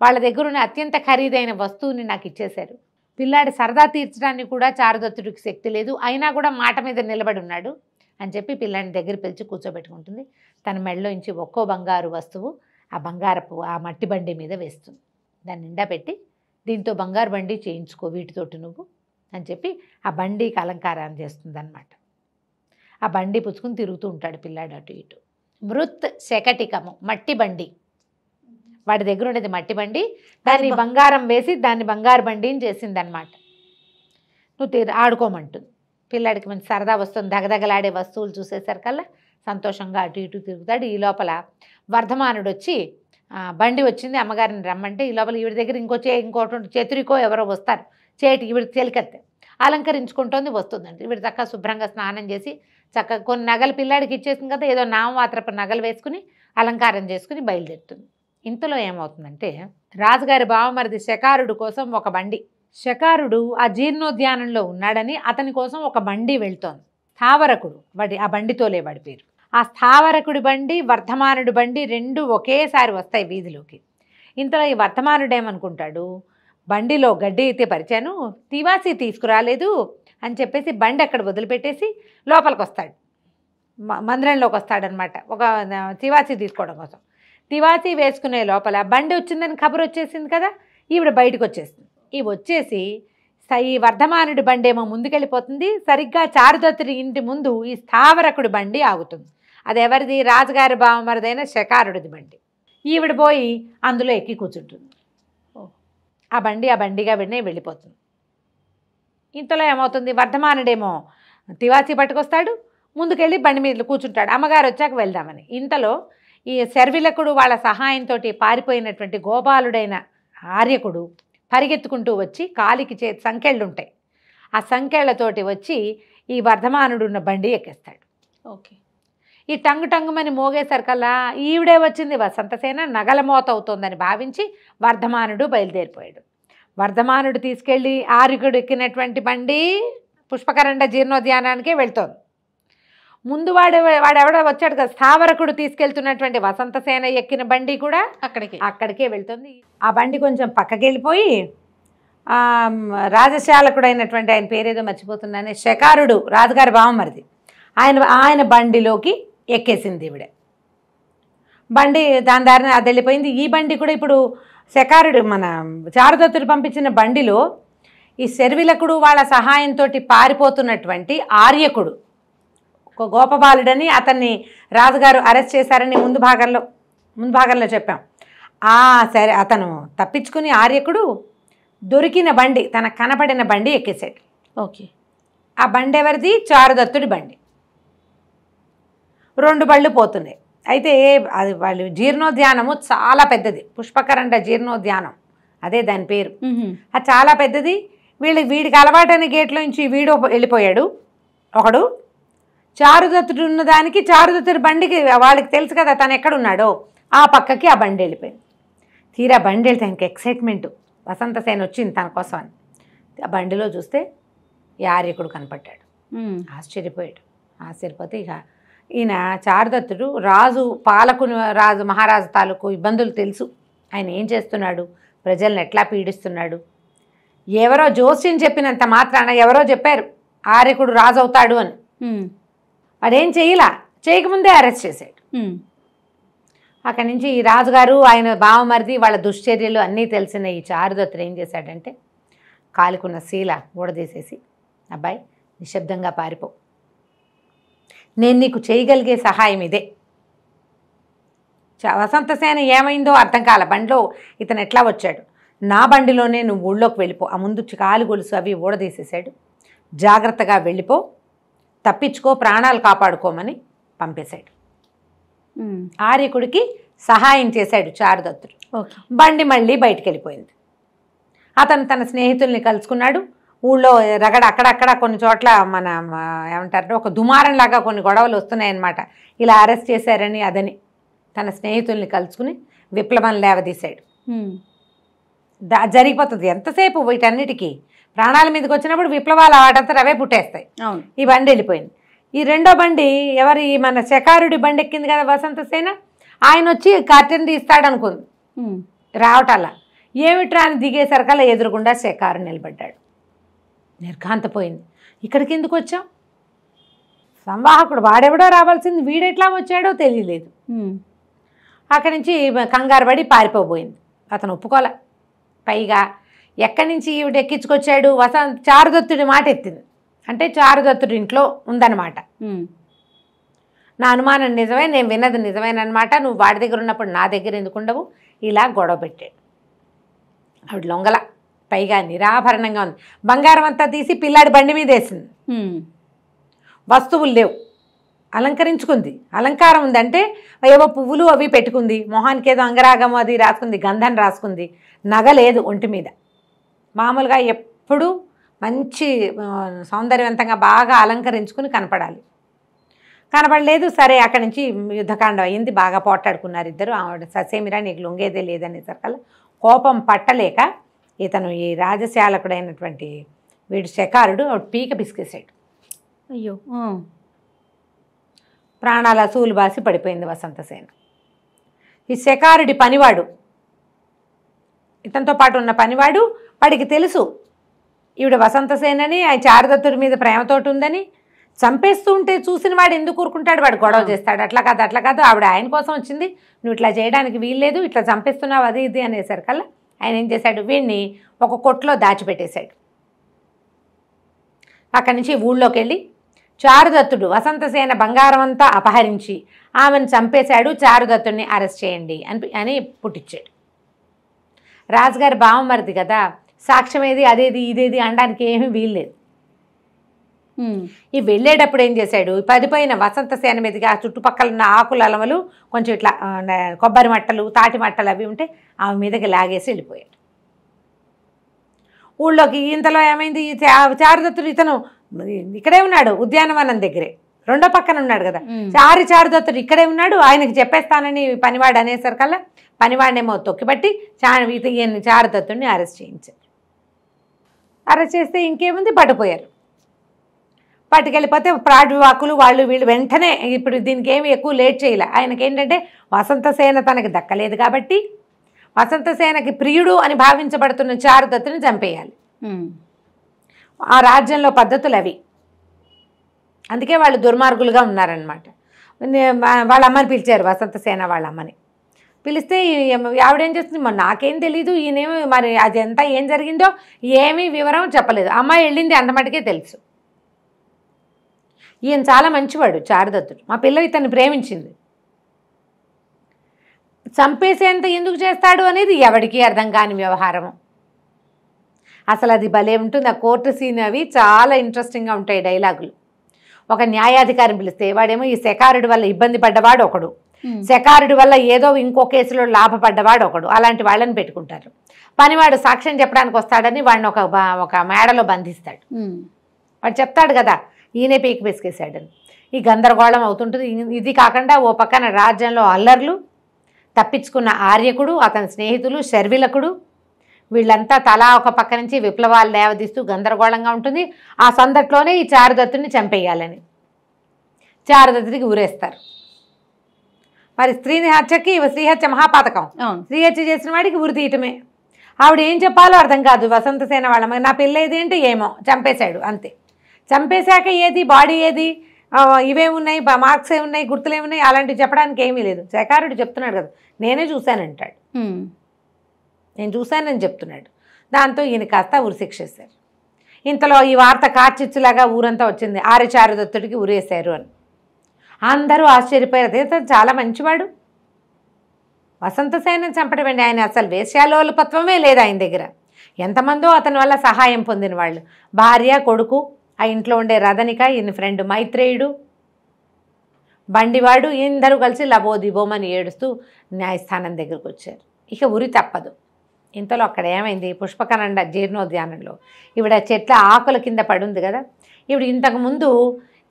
వాళ్ళ దగ్గర ఉన్న అత్యంత ఖరీదైన వస్తువుని నాకు ఇచ్చేశారు. పిల్లాడి సరదా తీర్చడానికి కూడా చారుదత్తుడికి శక్తి లేదు, అయినా కూడా మాట మీద నిలబడి ఉన్నాడు అని చెప్పి పిల్లాడిని దగ్గర పిలిచి కూర్చోబెట్టుకుంటుంది. తన మెడలో నుంచి ఒక్కో బంగారు వస్తువు ఆ మట్టి బండి మీద వేస్తుంది. దాన్ని నిండా పెట్టి దీంతో బంగారు బండి చేయించుకో వీటితోటి నువ్వు అని చెప్పి ఆ బండికి అలంకారం చేస్తుంది అన్నమాట. ఆ బండి పుచ్చుకుని తిరుగుతూ ఉంటాడు పిల్లాడు అటు ఇటు. మృత్ శకటికము, మట్టి బండి. వాడి దగ్గర ఉండేది మట్టి బండి, దాన్ని బంగారం వేసి దాన్ని బంగారు బండిని చేసిందనమాట. నువ్వు ఆడుకోమంటుంది. పిల్లాడికి మంచి సరదా వస్తుంది. దగదగలాడే వస్తువులు చూసేసరికల్లా సంతోషంగా అటు ఇటు తిరుగుతాడు. ఈ లోపల వర్ధమానుడు వచ్చి బండి వచ్చింది అమ్మగారిని రమ్మంటే, ఈ లోపల ఈవిడ దగ్గర ఇంకోటి చతురికో ఎవరో వస్తారు. ఈవిడ తేలికత్తే అలంకరించుకుంటోంది, వస్తుందండి. ఈవిడ చక్కగా శుభ్రంగా స్నానం చేసి చక్కగా కొన్ని నగలు పిల్లాడికి ఇచ్చేసింది కదా, ఏదో నామమాత్రపు నగలు వేసుకుని అలంకారం చేసుకుని బయలుదేరుతుంది. ఇంతలో ఏమవుతుందంటే, రాజుగారి బావమరిది శకారుడు కోసం ఒక బండి, శకారుడు ఆ జీర్ణోద్యానంలో ఉన్నాడని అతని కోసం ఒక బండి వెళ్తోంది. స్థావరకుడు ఆ బండితోలే వాడి పేరు. ఆ స్థావరకుడి బండి వర్ధమానుడి బండి రెండు ఒకేసారి వస్తాయి వీధిలోకి. ఇంతలో ఈ వర్ధమానుడు ఏమనుకుంటాడు, బండిలో గడ్డి అయితే పరిచాను, తివాసి తీసుకురాలేదు అని చెప్పేసి బండి అక్కడ వదిలిపెట్టేసి లోపలికి వస్తాడు, మందిరంలోకి వస్తాడనమాట. ఒక తివాసి తీసుకోవడం కోసం. తివాసి వేసుకునే లోపల బండి వచ్చిందని కబురు వచ్చేసింది కదా, ఈవిడ బయటకు వచ్చేసింది. ఈ వచ్చేసి ఈ వర్ధమానుడి బండి ఏమో ముందుకెళ్ళిపోతుంది. సరిగ్గా చారుదత్తుడి ఇంటి ముందు ఈ స్థావరకుడి బండి ఆగుతుంది. అది ఎవరిది? రాజుగారి బావమరిదైన శకారుడిది బండి. ఈవిడ పోయి అందులో ఎక్కి కూర్చుంటుంది. ఆ బండిగా వినే వెళ్ళిపోతుంది. ఇంతలో ఏమవుతుంది, వర్ధమానుడేమో తివాసి పట్టుకొస్తాడు, ముందుకెళ్ళి బండి మీద కూర్చుంటాడు. అమ్మగారు వచ్చాక వెళ్దామని. ఇంతలో ఈ శర్విలకుడు వాళ్ళ సహాయంతో పారిపోయినటువంటి గోపాలుడైన ఆర్యకుడు పరిగెత్తుకుంటూ వచ్చి కాలికి సంకెళ్ళు ఉంటాయి, ఆ సంకెళ్లతోటి వచ్చి ఈ వర్ధమానుడున్న బండి ఎక్కేస్తాడు. ఓకే. ఈ టంగుమని మోగేసరికల్లా ఈవిడే వచ్చింది వసంతసేన, నగల మోత అవుతోందని భావించి వర్ధమానుడు బయలుదేరిపోయాడు. వర్ధమానుడు తీసుకెళ్ళి ఆర్యకుడు ఎక్కినటువంటి బండి పుష్పకరండ జీర్ణోద్యానానికే వెళ్తోంది. ముందు వాడెవడో వచ్చాడు కదా, స్థావరకుడు తీసుకెళ్తున్నటువంటి వసంతసేన ఎక్కిన బండి కూడా అక్కడికే వెళ్తుంది. ఆ బండి కొంచెం పక్కకి వెళ్ళిపోయి రాజశాలకుడైనటువంటి ఆయన పేరేదో మర్చిపోతున్నానే, శకారుడు రాజుగారి బావమరిది, ఆయన బండిలోకి ఎక్కేసింది ఈవిడ. బండి దాని దారిన అది వెళ్ళిపోయింది. ఈ బండి కూడా ఇప్పుడు శకారుడు మన చారుదత్తుడు పంపించిన బండిలో ఈ శర్విలకుడు వాళ్ళ సహాయంతో పారిపోతున్నటువంటి ఆర్యకుడు, ఒక గోపబాలుడని, అతన్ని రాజుగారు అరెస్ట్ చేశారని ముందు భాగంలో చెప్పాం. సరే, అతను తప్పించుకుని ఆర్యకుడు దొరికిన బండి, తనకు కనపడిన బండి ఎక్కేసాడు. ఓకే. ఆ బండి ఎవరిది? చారుదత్తుడి బండి. 2 బళ్ళు పోతున్నాయి. అయితే అది వాళ్ళు జీర్ణోద్యానము చాలా పెద్దది, పుష్పకరండ జీర్ణోద్యానం అదే దాని పేరు. అది చాలా పెద్దది. వీడికి అలవాటైన గేట్లో నుంచి వీడు వెళ్ళిపోయాడు ఒకడు. చారుదత్తుడు ఉన్నదానికి చారుదత్తుడి బండికి వాళ్ళకి తెలుసు కదా తను ఎక్కడున్నాడో, ఆ పక్కకి ఆ బండి వెళ్ళిపోయింది. తీరా బండి వెళ్తే ఆయనకి ఎక్సైట్మెంట్, వసంతసేన వచ్చింది తన కోసం అని. ఆ బండిలో చూస్తే ఈ ఆర్యకుడు కనపడ్డాడు. ఆశ్చర్యపోతే ఇక ఈయన చారుదత్తుడు రాజు మహారాజు తాలూకు ఇబ్బందులు తెలుసు, ఆయన ఏం చేస్తున్నాడు, ప్రజల్ని ఎట్లా పీడిస్తున్నాడు. ఎవరో జోస్యం చెప్పినంత మాత్రాన ఎవరో చెప్పారు ఆర్యకుడు రాజు అవుతాడు అని, వాడేం చేయకముందే అరెస్ట్ చేశాడు. అక్కడి నుంచి ఈ రాజుగారు ఆయన బావమరిది వాళ్ళ దుశ్చర్యలు అన్నీ తెలిసిన ఈ చారుదత్తుడు ఏం చేశాడంటే, కాలికున్న శీల ఊడదీసేసి, అబ్బాయి నిశ్శబ్దంగా పారిపో, నేను నీకు చేయగలిగే సహాయం ఇదే. వసంతసేన ఏమైందో అర్థం కాల, బండిలో ఇతను ఎట్లా వచ్చాడు, నా బండిలోనే నువ్వు ఊళ్ళోకి వెళ్ళిపో, ఆ ముందు కాలు గొలుసు అవి ఊడదీసేసాడు, జాగ్రత్తగా వెళ్ళిపో, తప్పించుకో, ప్రాణాలు కాపాడుకోమని పంపేశాడు. ఆర్యకుడికి సహాయం చేశాడు చారుదత్తుడు. బండి మళ్ళీ బయటికి వెళ్ళిపోయింది. అతను తన స్నేహితుల్ని కలుసుకున్నాడు. ఊళ్ళో రగడ అక్కడక్కడ కొన్ని చోట్ల మన ఏమంటారు ఒక దుమారంలాగా కొన్ని గొడవలు వస్తున్నాయన్నమాట. ఇలా అరెస్ట్ చేశారని అదని తన స్నేహితుల్ని కలుసుకుని విప్లవం లేవదీశాడు. జరిగిపోతుంది ఎంతసేపు వీటన్నిటికీ. ప్రాణాల మీదకి వచ్చినప్పుడు విప్లవాలు వాటంతా అవే పుట్టేస్తాయి. ఈ బండి వెళ్ళిపోయింది. ఈ రెండో బండి ఎవరి మన శకారుడి బండి ఎక్కింది కదా వసంతసేన, ఆయన వచ్చి కర్టెన్ తీస్తాడు అనుకుంది. రావటాల ఏమిట్రా అని దిగేసరికల్లా ఎదురుగుండా శకారు నిలబడ్డాడు. నిర్ఘాంతపోయింది. ఇక్కడికి ఎందుకు వచ్చాం? సంవాహకుడు వాడెవడో రావాల్సింది, వీడెట్లా వచ్చాడో తెలియలేదు. అక్కడి నుంచి కంగారు పడి పారిపోబోయింది. అతను ఒప్పుకోలే. పైగా ఎక్కడి నుంచి ఈవిడ ఎక్కించుకొచ్చాడు? చారుదత్తుడి మాట ఎత్తింది. అంటే చారుదత్తుడి ఇంట్లో ఉందన్నమాట. నా అనుమానం నిజమే, నేను విన్నది నిజమేనమాట. నువ్వు వాడి దగ్గర ఉన్నప్పుడు నా దగ్గర ఎందుకుండవు? ఇలా గొడవ పెట్టాడు. ఆవిడ లొంగల. పైగా నిరాభరణంగా ఉంది. బంగారం అంతా తీసి పిల్లాడి బండి మీద వేసింది. వస్తువులు లేవు. అలంకరించుకుంది. అలంకారం ఉందంటే ఏవో పువ్వులు అవి పెట్టుకుంది. మొహానికి ఏదో అంగరాగము అది రాసుకుంది, గంధం రాసుకుంది. నగ లేదు ఒంటి మీద. మామూలుగా ఎప్పుడూ మంచి సౌందర్యవంతంగా బాగా అలంకరించుకుని కనపడాలి. కనపడలేదు. సరే అక్కడి నుంచి యుద్ధకాండం అయింది. బాగా పోట్లాడుకున్నారు ఇద్దరు. ఆవిడ ససేమిరా నీకు లొంగేదే లేదనేసరికల్లా కోపం పట్టలేక ఇతను ఈ రాజశాలకుడైనటువంటి వీడు శకారుడు పీక పిసికేశాడు. అయ్యో! ప్రాణాల అసూలు బాసి పడిపోయింది వసంతసేన. ఈ శకారుడి పనివాడు, ఇతనితో పాటు ఉన్న పనివాడు, వాడికి తెలుసు ఈవిడ వసంతసేనని, ఆయన చారుదత్తుడి మీద ప్రేమతోటి ఉందని. చంపేస్తూ ఉంటే చూసిన వాడు ఎందుకు ఊరుకుంటాడు? వాడు గొడవ చేస్తాడు. అట్లా కాదు ఆవిడ ఆయన కోసం వచ్చింది, నువ్వు ఇట్లా చేయడానికి వీల్లేదు, ఇట్లా చంపేస్తున్నావు అది ఇది అనేసరికల్లా ఆయన ఏం చేశాడు? వీడిని ఒక కొట్లో దాచిపెట్టేశాడు. అక్కడి నుంచి ఊళ్ళోకి వెళ్ళి చారుదత్తుడు వసంతసేన బంగారం అంతా అపహరించి ఆమెను చంపేశాడు, చారుదత్తుడిని అరెస్ట్ చేయండి అని పుట్టించాడు. రాజుగారి బావమరిది కదా, సాక్ష్యం ఏది అదేది ఇదేది అనడానికి ఏమీ వీల్లేదు. ఈ వెళ్ళేటప్పుడు ఏం చేశాడు? పడిపోయిన వసంతసేన మీదుగా చుట్టుపక్కల ఉన్న ఆకుల అలమలు కొంచెం ఇట్లా కొబ్బరి మట్టలు తాటి మట్టలు అవి ఉంటే ఆమె మీదకి లాగేసి వెళ్ళిపోయాడు ఊళ్ళోకి. ఇంతలో ఏమైంది? చారుదత్తుడు ఇతను ఇక్కడే ఉన్నాడు, ఉద్యానవనం దగ్గరే రెండో పక్కన ఉన్నాడు కదా. చారుదత్తుడు ఇక్కడే ఉన్నాడు, ఆయనకి చెప్పేస్తానని పనివాడు అనేసరికల్లా పనివాడినేమో తొక్కిపట్టి చారుదత్తుడిని అరెస్ట్ చేయించారు. అరెస్ట్ చేస్తే ఇంకేముంది, పట్టుపోయారు. పట్టుకెళ్ళిపోతే ప్రాడ్వాకులు వాళ్ళు వీళ్ళు వెంటనే ఇప్పుడు దీనికి ఏమి ఎక్కువ లేట్ చేయలే. ఆయనకి ఏంటంటే వసంతసేన తనకి దక్కలేదు కాబట్టి వసంతసేనకి ప్రియుడు అని భావించబడుతున్న చారుదత్తుని చంపేయాలి. ఆ రాజ్యంలో పద్ధతులు అవి. అందుకే వాళ్ళు దుర్మార్గులుగా ఉన్నారనమాట. వాళ్ళ అమ్మని పిలిచారు, వసంతసేన వాళ్ళ అమ్మని పిలిస్తే ఆవిడేం చేస్తుంది? మరి నాకేం తెలీదు, ఈయనేమి మరి అదంతా ఏం జరిగిందో ఏమీ వివరం చెప్పలేదు. అమ్మాయి వెళ్ళింది అంత మటుకే తెలుసు. ఈయన చాలా మంచివాడు చారుదత్తుడు, మా పిల్ల ఇతన్ని ప్రేమించింది. చంపేసేంత ఎందుకు చేస్తాడు అనేది ఎవరికి అర్థం కాని వ్యవహారము. అసలు అది భలే ఉంటుంది. ఆ కోర్టు సీన్ అవి చాలా ఇంట్రెస్టింగ్గా ఉంటాయి డైలాగులు. ఒక న్యాయాధికారిని పిలిస్తే వాడేమో ఈ శకారుడి వల్ల ఇబ్బంది పడ్డవాడు ఒకడు, శకారుడి వల్ల ఏదో ఇంకో కేసులో లాభపడ్డవాడు ఒకడు. అలాంటి వాళ్ళని పెట్టుకుంటారు. పనివాడు సాక్ష్యం చెప్పడానికి వస్తాడని వాడిని ఒక మేడలో బంధిస్తాడు. వాడు చెప్తాడు కదా ఈయనే పీకి పిసికేశాడని. ఈ గందరగోళం అవుతుంటుంది. ఇది కాకుండా ఓ పక్కన రాజ్యంలో అల్లర్లు, తప్పించుకున్న ఆర్యకుడు, అతని స్నేహితులు శర్విలకుడు, వీళ్ళంతా తలా ఒక పక్క నుంచి విప్లవాలు లేవదీస్తూ గందరగోళంగా ఉంటుంది. ఆ సందట్లోనే ఈ చారుదత్తుని చంపేయాలని చారుదత్తుడికి ఊరేస్తారు. మరి స్త్రీని హత్యకి శ్రీహత్య మహాపాతకం. శ్రీహత్య చేసిన వాడికి ఉరి తీయటమే. ఆవిడ ఏం చెప్పాలో అర్థం కాదు. వసంతసేన వాళ్ళ నా పిల్ల ఏది అంటే ఏమో చంపేశాడు అంతే. చంపేశాక ఏది బాడీ ఏది, ఇవేమున్నాయి, మార్క్స్ ఏమున్నాయి, గుర్తులేమున్నాయి, అలాంటివి చెప్పడానికి ఏమీ లేదు. శకారుడు చెప్తున్నాడు కదా, నేనే చూశానంటాడు. నేను చూశానని చెప్తున్నాడు. దాంతో ఈయన కాస్త ఉరిశిక్షేశారు. ఇంతలో ఈ వార్త కార్చిచ్చులాగా ఊరంతా వచ్చింది, చారుదత్తుడికి ఉరేశారు అని. అందరూ ఆశ్చర్యపోయారు. అదే చాలా మంచివాడు, వసంతసేన చంపడం అండి. ఆయన అసలు వేశ్యాలోలుపత్వమే లేదు ఆయన దగ్గర. ఎంతమందో అతని వల్ల సహాయం పొందిన వాళ్ళు, భార్య కొడుకు, ఆ ఇంట్లో ఉండే రథనిక, ఈయన ఫ్రెండ్ మైత్రేయుడు, బండివాడు, అందరూ కలిసి లబోదిబోమని ఏడుస్తూ న్యాయస్థానం దగ్గరకు వచ్చారు. ఇక ఉరి తప్పదు. ఇంతలో అక్కడ ఏమైంది, పుష్పకనండ జీర్ణోద్యానంలో ఈవిడ చెట్ల ఆకుల కింద పడుంది కదా. ఈవిడ ఇంతకుముందు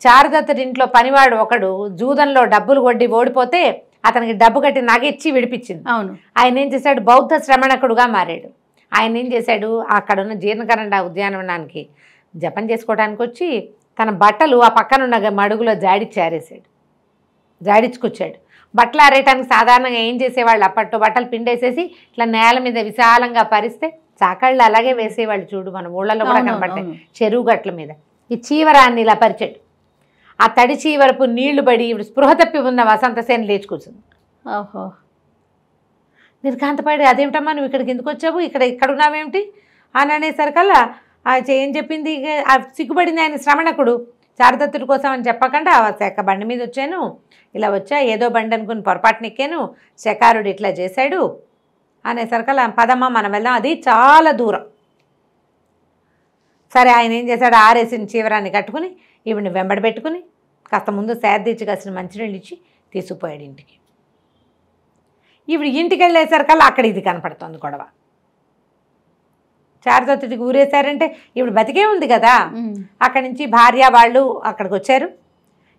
చారుదత్తుడి ఇంట్లో పనివాడు ఒకడు జూదంలో డబ్బులు కొట్టి ఓడిపోతే అతనికి డబ్బు కట్టి నగిచ్చి విడిపించింది. అవును. ఆయన ఏం చేశాడు, బౌద్ధ శ్రమణకుడుగా మారాడు. ఆయన ఏం చేశాడు, అక్కడున్న జీర్ణకరండ ఉద్యానవనానికి జపం చేసుకోవడానికి వచ్చి తన బట్టలు ఆ పక్కనున్న మడుగులో జాడించుకొచ్చాడు. బట్టలు ఆరేయటానికి సాధారణంగా ఏం చేసేవాళ్ళు, అప్పట్లో బట్టలు పిండేసేసి ఇట్లా నేల మీద విశాలంగా పరిస్తే చాకళ్ళు అలాగే వేసేవాళ్ళు చూడు, మన ఊళ్ళలో కూడా కనపడతాయి చెరువు గట్ల మీద. ఈ చీవరాన్ని ఇలా పరిచాడు. ఆ తడి చీవరపు నీళ్లు పడి ఇప్పుడు స్పృహ తప్పి ఉన్న వసంతసేన లేచుకొచ్చింది. ఓహో, నిర్ఘాంతపడి అదేమిటమ్మా నువ్వు ఇక్కడికి ఎందుకు వచ్చావు, ఇక్కడ ఉన్నావేమిటి అని అనేసరికల్లా ఏం చెప్పింది, ఆ సిగ్గుపడింది ఆయన శ్రమణకుడు. చారుదత్తుడి కోసం అని చెప్పకుండా శాఖ బండి మీద వచ్చాను, ఇలా వచ్చా ఏదో బండి అనుకుని పొరపాటున ఎక్కాను, శకారుడు ఇట్లా చేశాడు అనేసరికల్లా పదమ్మ మనం వెళ్దాం, అది చాలా దూరం. సరే ఆయన ఏం చేశాడు, ఆరేసిన చీవరాన్ని కట్టుకుని ఈవిడిని వెంబడి పెట్టుకుని కాస్త ముందు సేద్దించి కాసిన మంచినీళ్ళు ఇచ్చి తీసుకుపోయాడు ఇంటికి. ఈవిడ ఇంటికి వెళ్ళేసరికల్లా అక్కడ ఇది కనపడుతుంది గొడవ. చారుదత్తుడికి ఊరేశారంటే ఈవిడ బతికే ఉంది కదా. అక్కడి నుంచి భార్య వాళ్ళు అక్కడికి వచ్చారు.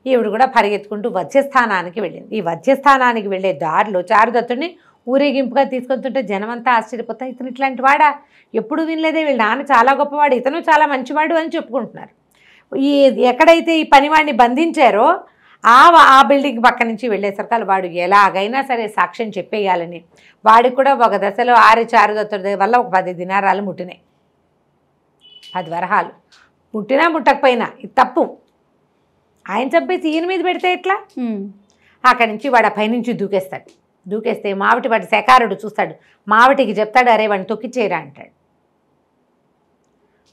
ఈవిడ కూడా పరిగెత్తుకుంటూ వజ్రస్థానానికి వెళ్ళింది. ఈ వజ్రస్థానానికి వెళ్ళే దారిలో చారుదత్తుడిని ఊరేగింపుగా తీసుకొస్తుంటే జనమంతా ఆశ్చర్యపోతా, ఇతను ఇట్లాంటి వాడా, ఎప్పుడు వినలేదే, వీళ్ళ నాన్న చాలా గొప్పవాడు, ఇతను చాలా మంచివాడు అని చెప్పుకుంటున్నారు. ఎక్కడైతే ఈ పనివాడిని బంధించారో ఆ బిల్డింగ్ పక్క నుంచి వెళ్ళేసరికి వాడు ఎలాగైనా సరే సాక్ష్యం చెప్పేయాలని వాడికి కూడా ఒక దశలో చారుదత్తుడి వల్ల ఒక 10 దినారాలు ముట్టినాయి. 10 వరహాలు ముట్టినా ముట్టకపోయినా ఇది తప్పు. ఆయన చంపేసి ఈయన మీద పెడితే ఎట్లా. అక్కడి నుంచి వాడు పైనుంచి దూకేస్తే మావిటి వాడి శకారుడు చూస్తాడు, మావిటికి చెప్తాడు, అరే వాడిని తొక్కిచేయరా అంటాడు.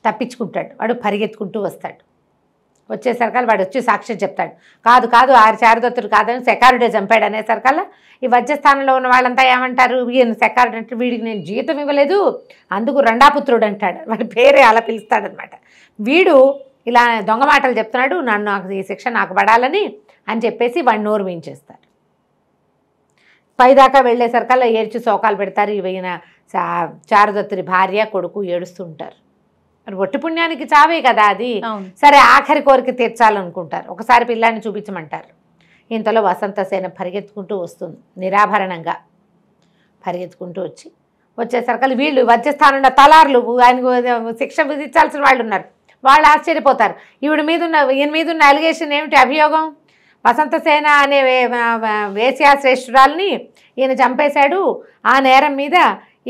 తప్పించుకుంటాడు. వాడు పరిగెత్తుకుంటూ వస్తాడు. వచ్చేసరికల్లా వాడు వచ్చి సాక్ష్యం చెప్తాడు, కాదు చారుదత్తుడు కాదని శకారుడే చంపాడు అనేసరికల్లా ఈ వజ్రస్థానంలో ఉన్న వాళ్ళంతా ఏమంటారు, ఈయన శకారుడు అంటే వీడికి నేను జీతం ఇవ్వలేదు అందుకు రండాపుత్రుడు అంటాడు. వాడి పేరే అలా పిలుస్తాడనమాట. వీడు ఇలా దొంగ మాటలు చెప్తున్నాడు, నాకు ఈ శిక్ష నాకు పడాలని అని చెప్పేసి వాడిని నోరు వేయించేస్తారు. పైదాకా వెళ్ళేసరికల్లా ఏడ్చి శోకాలు పెడతారు. ఈయన చారుదత్తుడి భార్య కొడుకు ఏడుస్తూ ఉంటారు. మరి ఒట్టి పుణ్యానికి చావే కదా అది. సరే ఆఖరి కోరిక తీర్చాలనుకుంటారు. ఒకసారి పిల్లాన్ని చూపించమంటారు. ఇంతలో వసంతసేన పరిగెత్తుకుంటూ వస్తుంది, నిరాభరణంగా పరిగెత్తుకుంటూ వచ్చేసరికి వీళ్ళు వజ్రస్థానంలో తలార్లు ఆయన శిక్ష విధించాల్సిన వాళ్ళు ఉన్నారు. వాళ్ళు ఆశ్చర్యపోతారు. ఈయన మీద ఉన్న అలిగేషన్ ఏమిటి, అభియోగం వసంతసేన అనే వేశ్యా శ్రేష్ఠురాల్ని ఈయన చంపేశాడు, ఆ నేరం మీద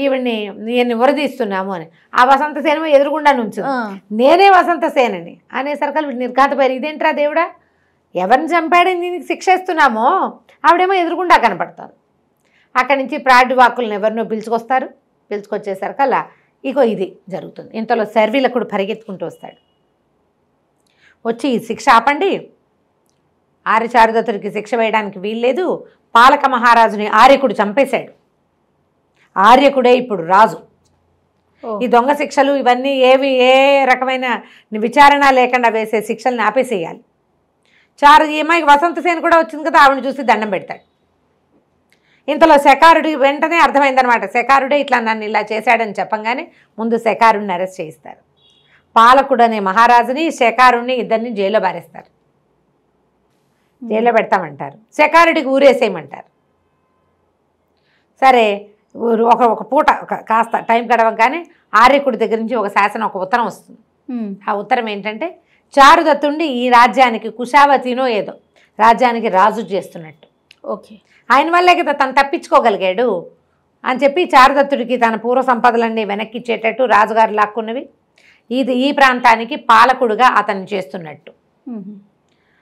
ఈయన్ని ఉరదీస్తున్నాము అని. ఆ వసంతసేన ఎదురుగుండా నుంచి నేనే వసంతసేనని అనేసరికి వీడు నిర్ఘాతపోయారు. ఇదేంట్రా దేవుడా, ఎవరిని చంపాడని దీనికి శిక్ష ఇస్తున్నామో ఆవిడేమో ఎదురుగుండా కనపడతారు. అక్కడి నుంచి ప్రాడ్వాకులను ఎవరినో పిలుచుకొచ్చేసరికల్లా ఇగో ఇది జరుగుతుంది. ఇంతలో శర్విలకుడు పరిగెత్తుకుంటూ వస్తాడు. వచ్చి ఈ శిక్ష ఆపండి, చారుదత్తుడికి శిక్ష వేయడానికి వీల్లేదు, పాలక మహారాజుని ఆర్యకుడు చంపేశాడు, ఆర్యకుడే ఇప్పుడు రాజు, ఈ దొంగ శిక్షలు ఇవన్నీ ఏ రకమైన విచారణ లేకుండా వేసే శిక్షల్ని ఆపేసేయాలి. ఈ అమ్మాయికి వసంతసేన కూడా వచ్చింది కదా, ఆవిడని చూసి దండం పెడతాడు. ఇంతలో శకారుడి వెంటనే అర్థమైందనమాట, శకారుడే ఇట్లా నన్ను ఇలా చేశాడని చెప్పంగానే ముందు శకారుడిని అరెస్ట్ చేయిస్తారు. పాలకుడు అనే మహారాజుని శకారుడిని ఇద్దరిని జైల్లో బారేస్తారు. జైల్లో పెడతామంటారు. శకారుడికి ఊరేసేయమంటారు. సరే ఒక పూట కాస్త టైం గడవగానే ఆర్యకుడి దగ్గర నుంచి ఒక శాసనం, ఒక ఉత్తరం వస్తుంది. ఆ ఉత్తరం ఏంటంటే చారుదత్తుడిని ఈ రాజ్యానికి కుశావతినో ఏదో రాజ్యానికి రాజు చేస్తున్నట్టు. ఓకే, ఆయన వల్లే కదా తను తప్పించుకోగలిగాడు అని చెప్పి చారుదత్తుడికి తన పూర్వ సంపదలన్నీ వెనక్కి ఇచ్చేటట్టు రాజుగారు లాక్కున్నవి ఈ ప్రాంతానికి పాలకుడుగా అతన్ని చేస్తున్నట్టు.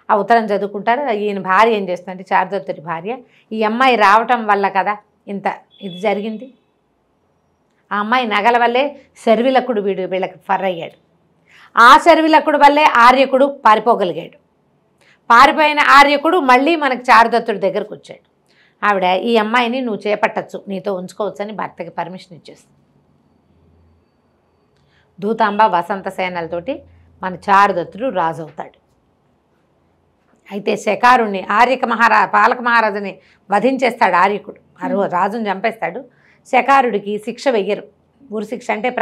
ఆ ఉత్తరం చదువుకుంటారు. ఈయన భార్య ఏం చేస్తుందంటే చారుదత్తుడి భార్య, ఈ అమ్మాయి రావటం వల్ల కదా ఇది జరిగింది. ఆ అమ్మాయి నగల వల్లే శర్విలకుడు వీళ్ళకి ఫర్రయ్యాడు. ఆ శర్విలకుడు వల్లే ఆర్యకుడు పారిపోగలిగాడు. పారిపోయిన ఆర్యకుడు మళ్ళీ మనకు చారుదత్తుడి దగ్గరకు వచ్చాడు. ఆవిడ ఈ అమ్మాయిని నువ్వు చేపట్టచ్చు, నీతో ఉంచుకోవచ్చు అని భర్తకి పర్మిషన్ ఇచ్చేస్తుంది. దూతాంబ వసంతసేనలతోటి మన చారుదత్తుడు రాజు అవుతాడు. అయితే శకారుణ్ణి పాలక మహారాజుని వధించేస్తాడు ఆర్యకుడు. రాజుని చంపేస్తాడు. శకారుడికి శిక్ష వెయ్యరు, ఉరిశిక్ష అంటే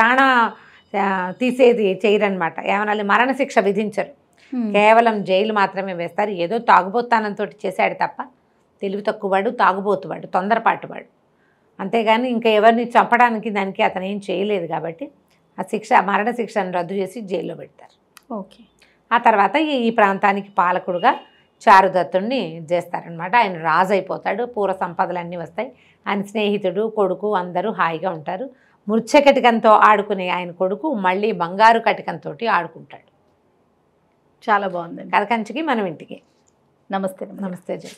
తీసేది చేయరనమాట. ఏమనాలి, మరణశిక్ష విధించరు. కేవలం జైలు మాత్రమే వేస్తారు. ఏదో తాగుబోతానంతో చేశాడు తప్ప, తెలివి తక్కువవాడు, తాగుబోతువాడు, తొందరపాటువాడు. అంతేగాని ఇంకా ఎవరిని చంపడానికి దానికి అతను ఏం చేయలేదు కాబట్టి ఆ మరణశిక్షను రద్దు చేసి జైల్లో పెడతారు. ఓకే. ఆ తర్వాత ఈ ప్రాంతానికి పాలకుడుగా చారుదత్తుడిని చేస్తారనమాట. ఆయన రాజు అయిపోతాడు. పూర్వ సంపదలన్నీ వస్తాయి. ఆయన స్నేహితుడు, కొడుకు అందరూ హాయిగా ఉంటారు. మృచ్ఛకటికంతో ఆడుకునే ఆయన కొడుకు మళ్ళీ బంగారు కటికంతో ఆడుకుంటాడు. చాలా బాగుందండి. కథ కంచికి మనం ఇంటికి. నమస్తే. నమస్తే జయ.